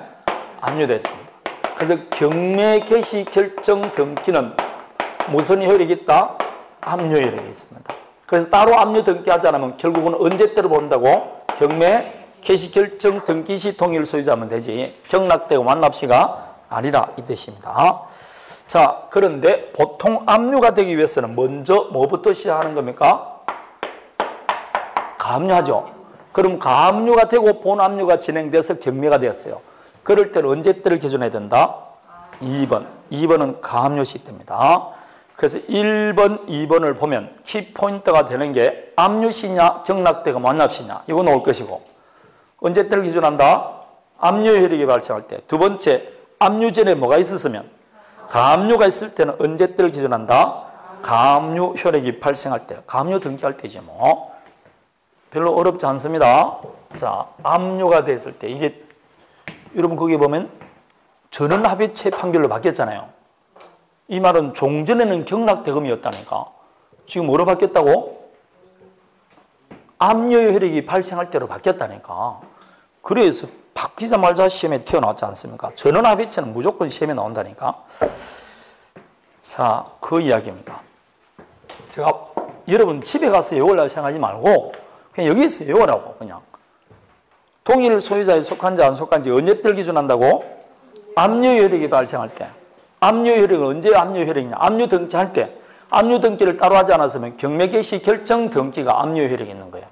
압류됐습니다. 그래서 경매 개시 결정 등기는 무슨 효력이 있다? 압류 효력이 있습니다. 그래서 따로 압류 등기하지 않으면 결국은 언제 때를 본다고? 경매 개시 결정 등기 시 동일 소유자면 되지 경락되고 완납시가 아니라 이 뜻입니다. 자, 그런데 보통 압류가 되기 위해서는 먼저 뭐부터 시작하는 겁니까? 가압류하죠. 그럼 가압류가 되고 본압류가 진행돼서 경매가 되었어요. 그럴 때는 언제 때를 기준해야 된다? 2번. 2번은 가압류 시때입니다. 그래서 1번, 2번을 보면 키포인트가 되는 게 압류시냐 경락대금 완납시냐 이거 나올 것이고, 언제 때를 기준한다? 압류 효력이 발생할 때. 두 번째, 압류 전에 뭐가 있었으면? 가압류가 있을 때는 언제 때를 기준한다? 가압류 효력이 발생할 때. 가압류 등기할 때지 뭐. 별로 어렵지 않습니다. 자, 압류가 됐을 때 이게 여러분 거기 보면 전원합의체 판결로 바뀌었잖아요. 이 말은 종전에는 경락대금이었다니까. 지금 뭐로 바뀌었다고? 압류 효력이 발생할 때로 바뀌었다니까. 그래서 바뀌자마자 시험에 튀어나왔지 않습니까? 전원합의체는 무조건 시험에 나온다니까. 자, 그 이야기입니다. 제가 여러분 집에 가서 외우려고 생각하지 말고 그냥 여기서 외우라고. 그냥 동일 소유자에 속한지 안 속한지 언제 때를 기준한다고? 압류 효력이 발생할 때. 압류 효력은 언제 압류 효력이냐? 압류 등기할 때. 압류 등기를 따로 하지 않았으면 경매 개시 결정 등기가 압류 효력이 있는 거예요.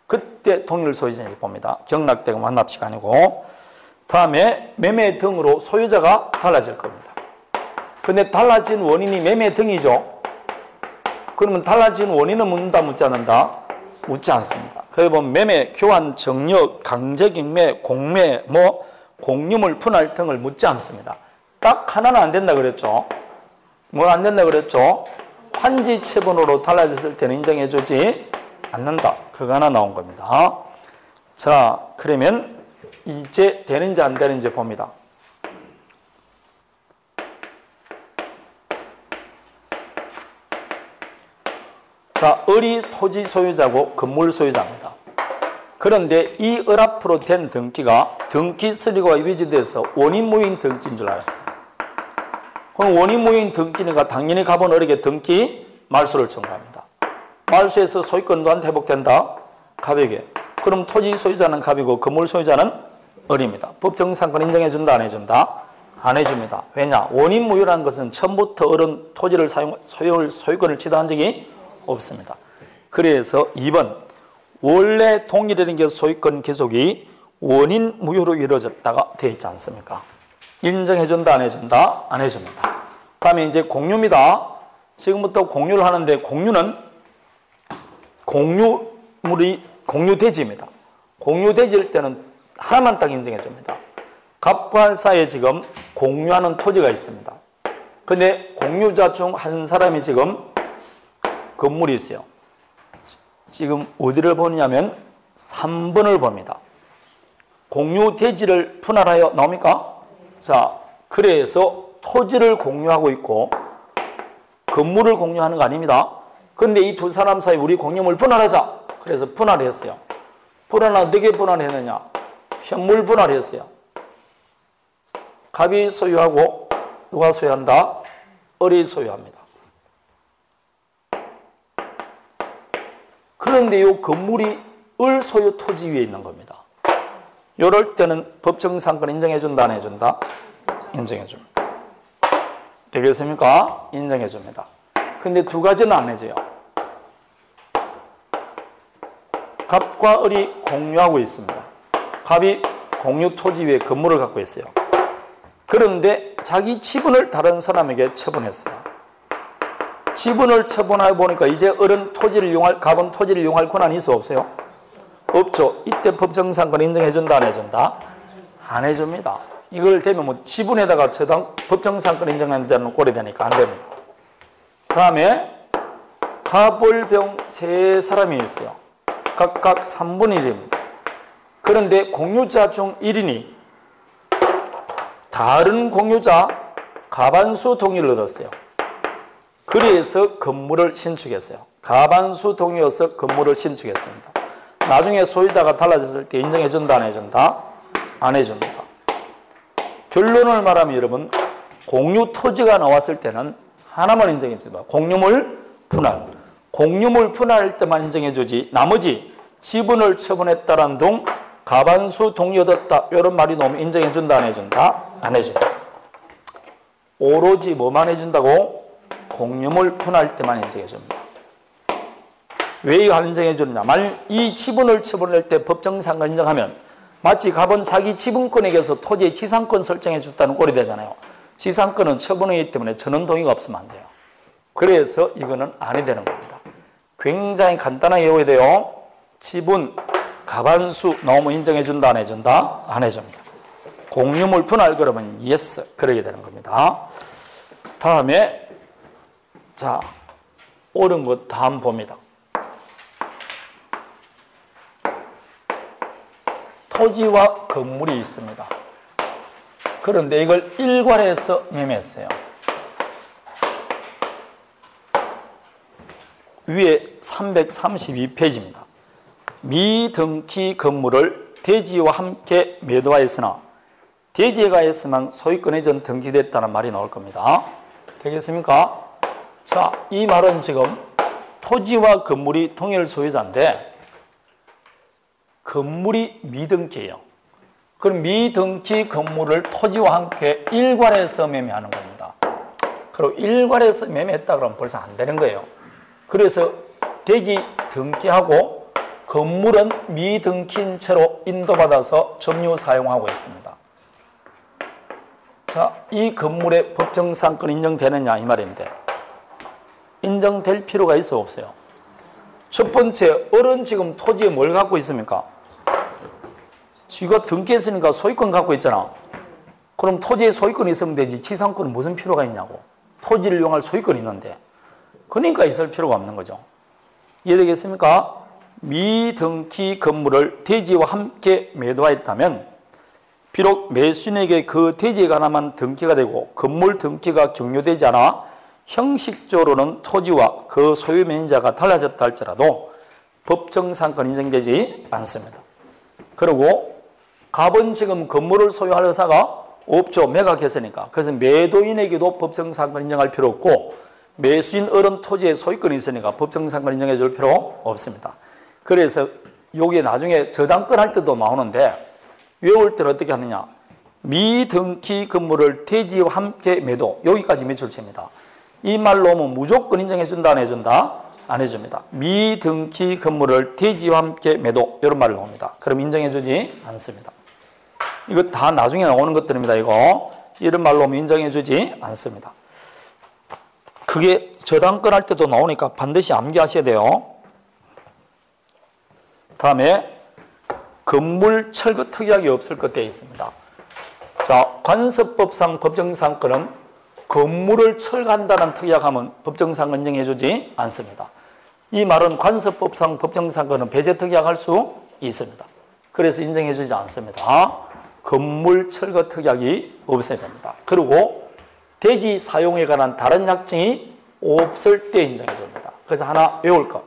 그때 동일 소유자에서 봅니다. 경락대금 완납시가 아니고. 다음에 매매 등으로 소유자가 달라질 겁니다. 근데 달라진 원인이 매매 등이죠. 그러면 달라진 원인은 묻는다, 묻지 않는다? 묻지 않습니다. 그래 보면 매매, 교환, 정력, 강제경매, 공매, 공유물 분할 등을 묻지 않습니다. 딱 하나는 안 된다 그랬죠. 뭐 안 된다 그랬죠? 환지처분으로 달라졌을 때는 인정해주지 않는다. 그거 하나 나온 겁니다. 자, 그러면 이제 되는지 안 되는지 봅니다. 자, 을이 토지 소유자고 건물 소유자입니다. 그런데 이 을 앞으로 된 등기가 등기 수리가 위조돼서 원인무효인 등기인 줄 알았어요. 그럼 원인무효인 등기니까 당연히 갑은 을에게 등기 말소를 청구합니다. 말소에서 소유권 누구한테 회복된다? 갑에게. 그럼 토지 소유자는 갑이고 건물 소유자는 을입니다. 법정상권 인정해준다, 안 해준다? 안 해줍니다. 왜냐? 원인무효라는 것은 처음부터 을은 토지를 소유권을 취득한 적이 없습니다. 그래서 2번 원래 동일이라는 게 소유권 귀속이 원인무효로 이루어졌다가 되어 있지 않습니까? 인정해준다, 안 해준다? 안 해줍니다. 다음에 이제 공유입니다. 지금부터 공유를 하는데 공유는 공유물이 공유대지입니다. 공유대지일 때는 하나만 딱 인정해줍니다. 갑과 을 사이에 지금 공유하는 토지가 있습니다. 근데 공유자 중 한 사람이 지금 건물이 있어요. 지금 어디를 보느냐면 3번을 봅니다. 공유대지를 분할하여 나옵니까? 자, 그래서 토지를 공유하고 있고 건물을 공유하는 거 아닙니다. 근데 이 두 사람 사이 우리 공유물 분할하자. 그래서 분할했어요. 분할은 어떻게 분할했느냐? 현물 분할했어요. 갑이 소유하고 누가 소유한다? 을이 소유합니다. 그런데 이 건물이 을 소유 토지 위에 있는 겁니다. 이럴 때는 법정상권 인정해준다, 안 해준다? 인정해줍니다. 되겠습니까? 인정해줍니다. 근데 두 가지는 안 해줘요. 갑과 을이 공유하고 있습니다. 갑이 공유 토지 위에 건물을 갖고 있어요. 그런데 자기 지분을 다른 사람에게 처분했어요. 지분을 처분해 보니까 이제 을은 갑은 토지를 이용할 권한이 있어 없어요? 없죠. 이때 법정상권 인정해준다, 안 해준다? 안 해줍니다. 이걸 되면 뭐 지분에다가 법정상권 인정한다는 꼴이 되니까 안 됩니다. 다음에 갑을병 세 사람이 있어요. 각각 3분의 1입니다. 그런데 공유자 중 1인이 다른 공유자 가반수 동의를 얻었어요. 그래서 건물을 신축했어요. 가반수 동의여서 건물을 신축했습니다. 나중에 소유자가 달라졌을 때 인정해준다, 안 해준다? 안 해줍니다. 결론을 말하면 여러분, 공유 토지가 나왔을 때는 하나만 인정해줍니다. 공유물 분할. 공유물 분할할 때만 인정해주지 나머지 지분을 처분했다는 등 가반수 동의 얻었다 이런 말이 나오면 인정해준다, 안 해준다? 안 해준다. 오로지 뭐만 해준다고? 공유물 분할 때만 인정해줍니다. 왜 이거 인정해주느냐? 만약 이 지분을 처분할 때 법정상권 인정하면 마치 갑은 자기 지분권에게서 토지의 지상권 설정해 줬다는 꼴이 되잖아요. 지상권은 처분이기 때문에 전원 동의가 없으면 안 돼요. 그래서 이거는 안 해야 되는 겁니다. 굉장히 간단하게 외워야 돼요. 지분, 가반수 나오면 인정해준다, 안 해준다? 안 해줍니다. 공유물 분할 그러면 yes, 그러게 되는 겁니다. 다음에 자, 옳은 것 다음 봅니다. 토지와 건물이 있습니다. 그런데 이걸 일괄해서 매매했어요. 위에 332페이지입니다. 미등기 건물을 대지와 함께 매도하였으나 대지에 가했으면 소유권이 전 등기됐다는 말이 나올 겁니다. 되겠습니까? 자, 이 말은 지금 토지와 건물이 동일 소유자인데 건물이 미등기예요. 그럼 미등기 건물을 토지와 함께 일괄해서 매매하는 겁니다. 그리고 일괄해서 매매했다 그러면 벌써 안 되는 거예요. 그래서 대지 등기하고 건물은 미등기인 채로 인도받아서 점유 사용하고 있습니다. 자, 이 건물의 법정상권 인정되느냐 이 말인데 인정될 필요가 있어 없어요? 첫 번째, 을은 지금 토지에 뭘 갖고 있습니까? 쥐가 등기했으니까 소유권 갖고 있잖아. 그럼 토지에 소유권이 있으면 되지 지상권은 무슨 필요가 있냐고. 토지를 이용할 소유권이 있는데. 그러니까 있을 필요가 없는 거죠. 이해되겠습니까? 미등기 건물을 대지와 함께 매도하였다면 비록 매수인에게 그 대지에 관한만 등기가 되고 건물 등기가 경료되지 않아 형식적으로는 토지와 그 소유 매매자가 달라졌다 할지라도 법정상권 인정되지 않습니다. 그리고 갑은 지금 건물을 소유할 의사가 없죠. 매각했으니까. 그래서 매도인에게도 법정상권 인정할 필요 없고 매수인 얼음 토지의 소유권이 있으니까 법정상권 인정해 줄 필요 없습니다. 그래서 요게 나중에 저당권 할 때도 나오는데 외울 때는 어떻게 하느냐. 미등기 건물을 대지와 함께 매도. 여기까지 매출체입니다. 이 말로 하면 무조건 인정해 준다 안 해준다? 안 해줍니다. 미등기 건물을 대지와 함께 매도. 이런 말을 나옵니다. 그럼 인정해 주지 않습니다. 이거 다 나중에 나오는 것들입니다. 이거 이런 말로 하면 인정해 주지 않습니다. 그게 저당권 할 때도 나오니까 반드시 암기하셔야 돼요. 다음에 건물 철거 특약이 없을 것 되어 있습니다. 자, 관습법상 법정상권은 건물을 철거한다는 특약하면 법정상권 인정해 주지 않습니다. 이 말은 관습법상 법정상권은 배제 특약할 수 있습니다. 그래서 인정해 주지 않습니다. 건물 철거 특약이 없어야 됩니다. 그리고 대지 사용에 관한 다른 약정이 없을 때 인정해 줍니다. 그래서 하나 외울 것.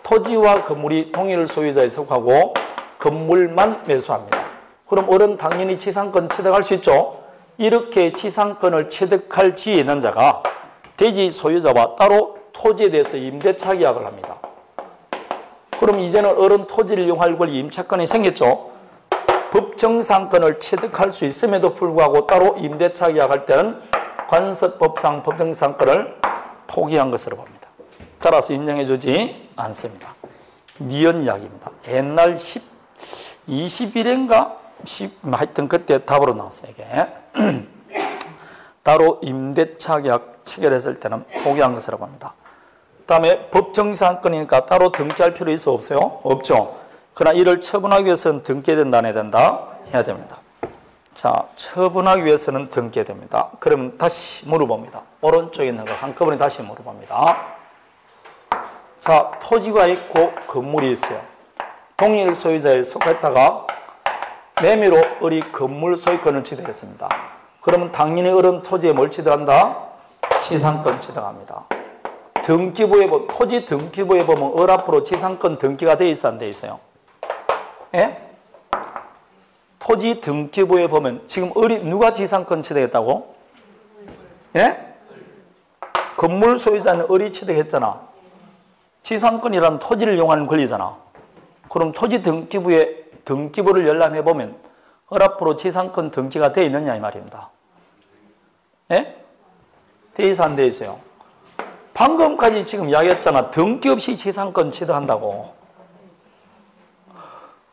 토지와 건물이 동일 소유자에 속하고 건물만 매수합니다. 그럼 어른 당연히 취상권 취득할 수 있죠. 이렇게 취상권을 취득할 지위에 있는 자가 대지 소유자와 따로 토지에 대해서 임대차 계약을 합니다. 그럼 이제는 어른 토지를 이용할 권리 임차권이 생겼죠. 법정상권을 취득할 수 있음에도 불구하고 따로 임대차 계약할 때는 관습법상 법정상권을 포기한 것으로 봅니다. 따라서 인정해 주지 않습니다. 미연 이야기입니다. 옛날 21회인가? 하여튼 그때 답으로 나왔어요. 이게. 따로 임대차 계약 체결했을 때는 포기한 것으로 봅니다. 다음에 법정상권이니까 따로 등기할 필요 있어 없어요? 없죠. 그러나 이를 처분하기 위해서는 등기해야 된다 안 해야 된다? 해야 됩니다. 자, 처분하기 위해서는 등기해야 됩니다. 그럼 다시 물어봅니다. 오른쪽에 있는 거 한꺼번에 다시 물어봅니다. 자, 토지가 있고 건물이 있어요. 동일 소유자에 속했다가 매매로 어리 건물 소유권을 취득했습니다. 그러면 당연히 어른 토지에 뭘 취득한다? 취상권 취득합니다. 등기부에 보면, 토지 등기부에 보면 을 앞으로 취상권 등기가 돼 있어 안 돼 있어요? 예? 토지 등기부에 보면 지금 을이 누가 취상권 취득했다고? 예? 건물 소유자는 을이 취득했잖아. 취상권이란 토지를 이용하는 권리잖아. 그럼 토지 등기부에 등기부를 열람해 보면 을 앞으로 취상권 등기가 돼 있느냐 이 말입니다. 예? 돼 있어 안 돼 있어요? 방금까지 지금 이야기했잖아. 등기 없이 취상권 취득한다고.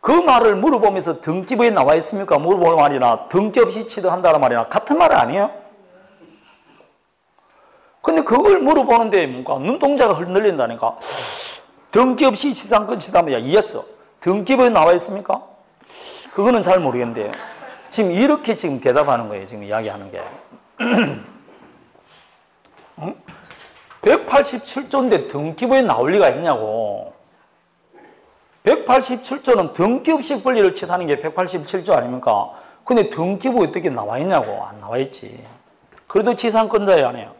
그 말을 물어보면서 등기부에 나와 있습니까? 물어보는 말이나 등기 없이 취득한다는 말이나 같은 말 아니에요? 근데 그걸 물어보는데 뭔가 눈동자가 흔들린다니까. 등기 없이 취상권 취득하면 야 이해했어. 등기부에 나와 있습니까? 그거는 잘 모르겠는데 지금 이렇게 지금 대답하는 거예요. 지금 이야기하는 게. 187조인데 등기부에 나올 리가 있냐고. 187조는 등기 없이 권리를 취득하는 게 187조 아닙니까? 근데 등기부에 어떻게 나와 있냐고. 안 나와 있지. 그래도 취상권자예요 안 해요?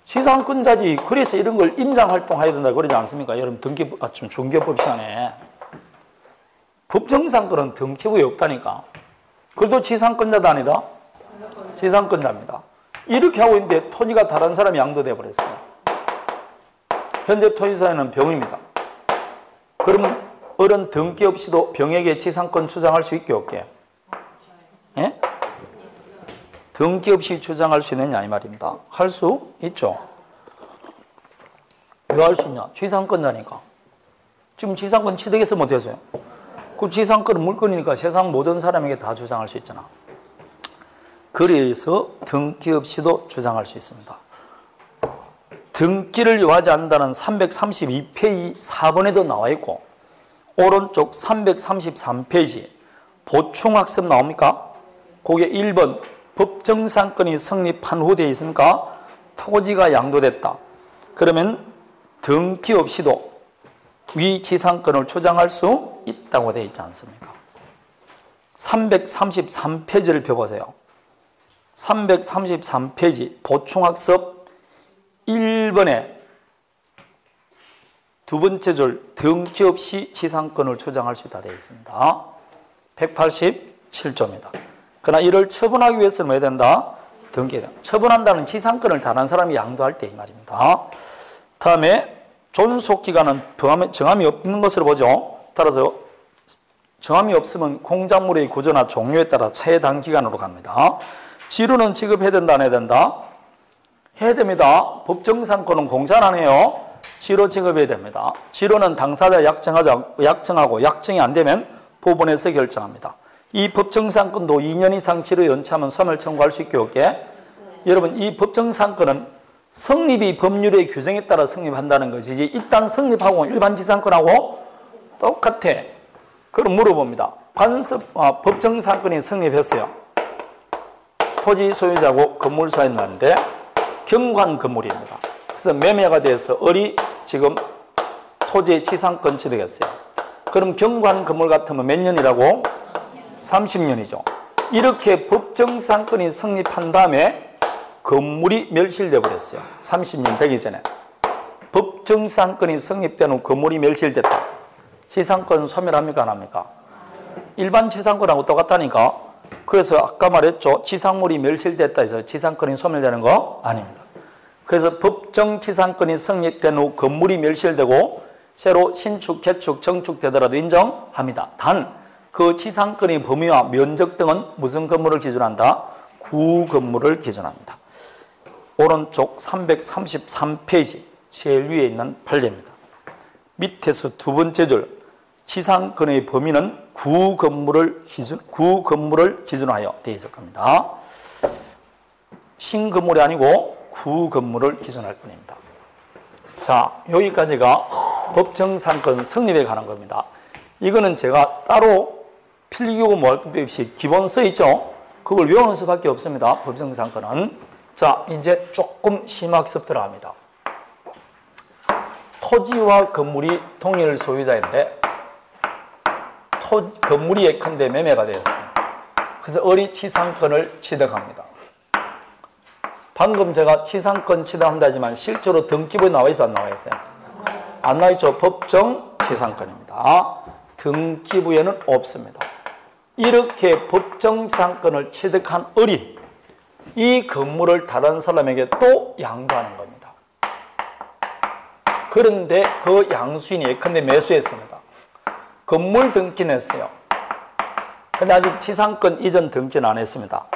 취상권자지. 그래서 이런 걸 임장활동해야 된다 그러지 않습니까? 여러분 등기부, 중개법 시간에. 법정상권은 등기부에 없다니까. 그래도 취상권자도 아니다? 취상권자입니다. 이렇게 하고 있는데 토지가 다른 사람이 양도돼 버렸어요. 현재 토지사에는 병입니다. 그러면 어른 등기 없이도 병에게 취상권 주장할 수 있게 없게? 예? 등기 없이 주장할 수 있느냐 이 말입니다. 할 수 있죠. 왜 할 수 있냐? 취상권자니까. 지금 취상권 취득해서 못해서요. 그 취상권은 물건이니까 세상 모든 사람에게 다 주장할 수 있잖아. 그래서 등기 없이도 주장할 수 있습니다. 등기를 요하지 않는다는 332페이지 4번에도 나와 있고 오른쪽 333페이지 보충학습 나옵니까? 거기에 1번 법정상권이 성립한 후 되어 있습니까? 토지가 양도됐다. 그러면 등기 없이도 위치상권을 주장할 수 있다고 되어 있지 않습니까? 333페이지를 펴보세요. 333페이지 보충학습 1번에 두 번째 줄 등기 없이 지상권을 주장할 수 있다 되어 있습니다. 187조입니다. 그러나 이를 처분하기 위해서는 뭐 해야 된다? 등기해야 된다. 처분한다는 지상권을 다른 사람이 양도할 때 이 말입니다. 다음에 존속기간은 정함이 없는 것으로 보죠. 따라서 정함이 없으면 공작물의 구조나 종류에 따라 최단 기간으로 갑니다. 지루는 지급해야 된다, 안 해야 된다? 해야 됩니다. 법정상권은 공작 안 해요. 지루 지급해야 됩니다. 지루는 당사자 약정하고 약정이 안 되면 법원에서 결정합니다. 이 법정상권도 2년 이상 지루 연차하면 소멸 청구할 수 있게 없게. 여러분, 이 법정상권은 성립이 법률의 규정에 따라 성립한다는 것이지 일단 성립하고 일반 지상권하고 똑같아. 그럼 물어봅니다. 법정상권이 성립했어요. 토지 소유자고 건물 소유자인데 경관 건물입니다. 그래서 매매가 돼서 지금 토지의 지상권 취득했어요. 그럼 경관 건물 같으면 몇 년이라고? 30년이죠. 이렇게 법정상권이 성립한 다음에 건물이 멸실돼 버렸어요. 30년 되기 전에. 법정상권이 성립된 후 건물이 멸실됐다. 지상권 소멸합니까? 안 합니까? 일반 지상권하고 똑같다니까. 그래서 아까 말했죠. 지상물이 멸실됐다 해서 지상권이 소멸되는 거 아닙니다. 그래서 법정 지상권이 성립된 후 건물이 멸실되고 새로 신축, 개축, 정축되더라도 인정합니다. 단 그 지상권의 범위와 면적 등은 무슨 건물을 기준한다? 구건물을 기준합니다. 오른쪽 333페이지 제일 위에 있는 판례입니다. 밑에서 두 번째 줄 지상권의 범위는 구건물을 기준하여 되어 있을 겁니다. 신건물이 아니고 구건물을 기준할 뿐입니다. 자, 여기까지가 법정상권 성립에 관한 겁니다. 이거는 제가 따로 필기고 뭐할 것 없이 기본 써 있죠. 그걸 외우는 수밖에 없습니다. 법정상권은. 자, 이제 조금 심학습 들어갑니다. 토지와 건물이 동일 소유자인데 건물이 예컨대 매매가 되었어요. 그래서 지상권을 취득합니다. 방금 제가 지상권 취득한다지만 실제로 등기부에 나와 있어 안 나와 있어요? 안 나와 있죠. 법정 지상권입니다. 등기부에는 없습니다. 이렇게 법정상권을 취득한 이 건물을 다른 사람에게 또 양도하는 겁니다. 그런데 그 양수인이 예컨대 매수했습니다. 건물 등기는 했어요. 근데 아직 지상권 이전 등기는 안 했습니다.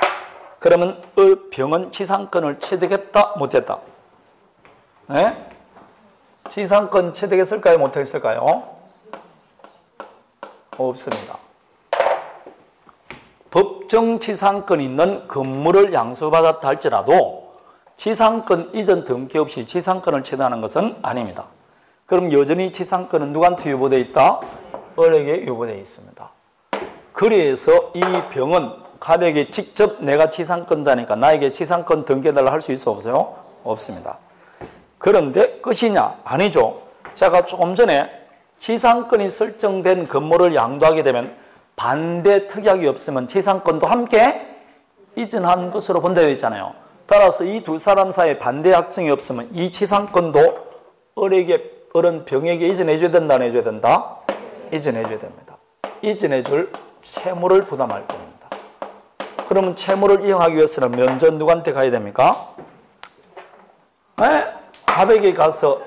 그러면 병은 지상권을 취득했다, 못했다? 네? 지상권 취득했을까요, 못했을까요? 없습니다. 법정 지상권이 있는 건물을 양수받았다 할지라도 지상권 이전 등기 없이 지상권을 취득하는 것은 아닙니다. 그럼 여전히 지상권은 누구한테 유보되어 있다? 을에게 유보되어 있습니다. 그래서 이 병은 갑에게 직접 내가 지상권자니까 나에게 지상권 등기해달라 할 수 있어 없어요? 없습니다. 그런데 끝이냐? 아니죠. 제가 조금 전에 지상권이 설정된 건물을 양도하게 되면 반대 특약이 없으면 지상권도 함께 이전한 것으로 본다 되어 있잖아요. 따라서 이 두 사람 사이에 반대 약정이 없으면 이 지상권도 을은 병에게 이전해줘야 된다, 안 해줘야 된다? 이전해줘야 됩니다. 이전해줄 채무를 부담할 겁니다. 그러면 채무를 이행하기 위해서는 먼저 누구한테 가야 됩니까? 네? 갑에게 가서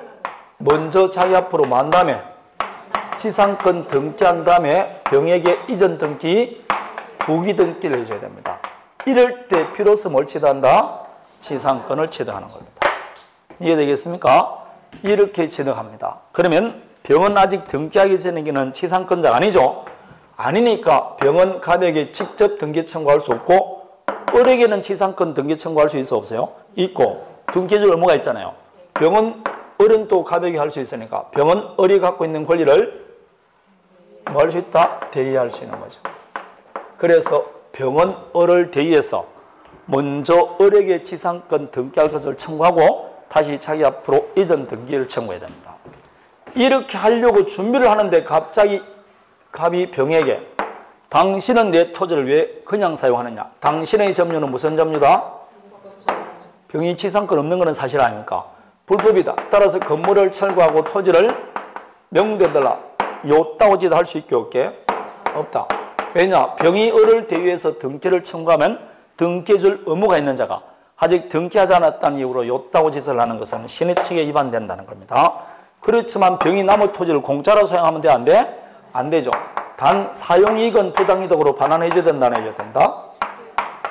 먼저 자기 앞으로 만 다음에 지상권 등기한 다음에 병에게 이전 등기, 부기 등기를 해줘야 됩니다. 이럴 때 비로소 뭘 취득한다? 지상권을 취득하는 겁니다. 이해되겠습니까? 이렇게 취득합니다. 그러면 병은 아직 등기하기 전에는 지상권자가 아니죠. 아니니까 병은 갑에게 직접 등기 청구할 수 없고 을에게는 지상권 등기 청구할 수 있어 없어요? 있고 등기줄 의무가 있잖아요. 병은 을은 또 갑에게 할 수 있으니까 병은 을이 갖고 있는 권리를 뭐 할 수 있다? 대의할 수 있는 거죠. 그래서 병은 을을 대의해서 먼저 을에게 지상권 등기할 것을 청구하고 다시 자기 앞으로 이전 등기를 청구해야 됩니다. 이렇게 하려고 준비를 하는데 갑자기 갑이 병에게 당신은 내 토지를 왜 그냥 사용하느냐? 당신의 점유는 무슨 점유다? 병이 지상권 없는 것은 사실 아닙니까? 불법이다. 따라서 건물을 철거하고 토지를 명대들라 요따오지도 할 수 있게 없게? 없다. 왜냐? 병이 을을 대위해서 등기를 청구하면 등기해줄 의무가 있는 자가 아직 등기하지 않았다는 이유로 요따오짓을 하는 것은 신의칙에 위반된다는 겁니다. 그렇지만 병이 남의 토지를 공짜로 사용하면 돼? 안 돼? 안 되죠. 단 사용이익은 부당이득으로 반환해 줘야 된다, 안 해줘야 된다?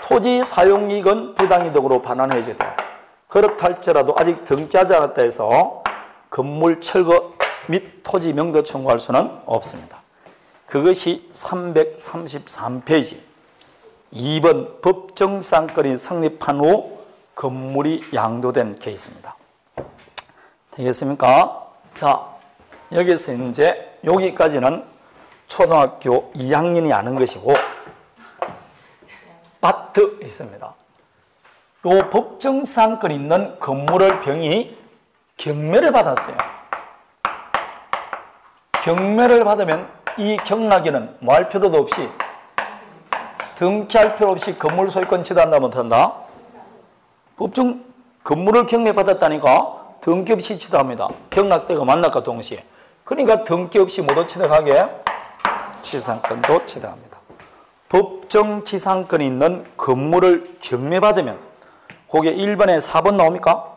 토지 사용이익은 부당이득으로 반환해 줘야 돼요. 그렇다 할지라도 아직 등기하지 않았다 해서 건물 철거 및 토지 명도 청구할 수는 없습니다. 그것이 333페이지 2번 법정지상권이 성립한 후 건물이 양도된 케이스입니다. 되겠습니까? 자, 여기서 이제 여기까지는 초등학교 2학년이 아는 것이고 파트 있습니다. 요 법정지상권이 있는 건물을 병이 경매를 받았어요. 경매를 받으면 이 경락에는 뭐 할 필요도 없이 등기할 필요 없이 건물 소유권 취득한다 못한다? 법정 건물을 경매받았다니까 등기 없이 취득합니다. 경락대가 만날과 동시에. 그러니까 등기 없이 모두 취득하게 지상권도 취득합니다. 법정지상권이 있는 건물을 경매받으면 거기에 1번에 4번 나옵니까?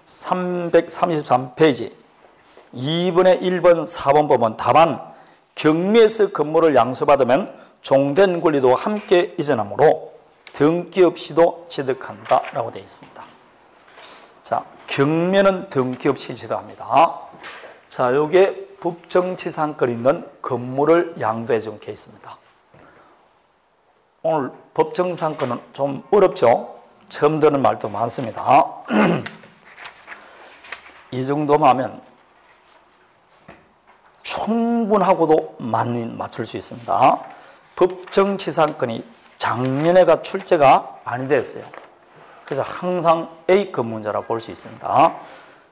333페이지 2번에 1번, 4번 보면 다만 경매에서 건물을 양수받으면 종된 권리도 함께 이전하므로 등기 없이도 취득한다라고 되어 있습니다. 자, 경매는 등기 없이 취득합니다. 자, 요게 법정지상권이 있는 건물을 양도해 준 케이스입니다. 오늘 법정지상권은 좀 어렵죠? 처음 듣는 말도 많습니다. 이 정도만 하면 충분하고도 많이 맞출 수 있습니다. 법정지상권이 작년에가 출제가 많이 됐어요. 그래서 항상 A급 문제라고 볼 수 있습니다.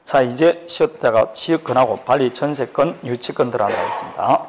자, 이제 쉬었다가 취득권하고 빨리 전세권, 유치권 들어가겠습니다.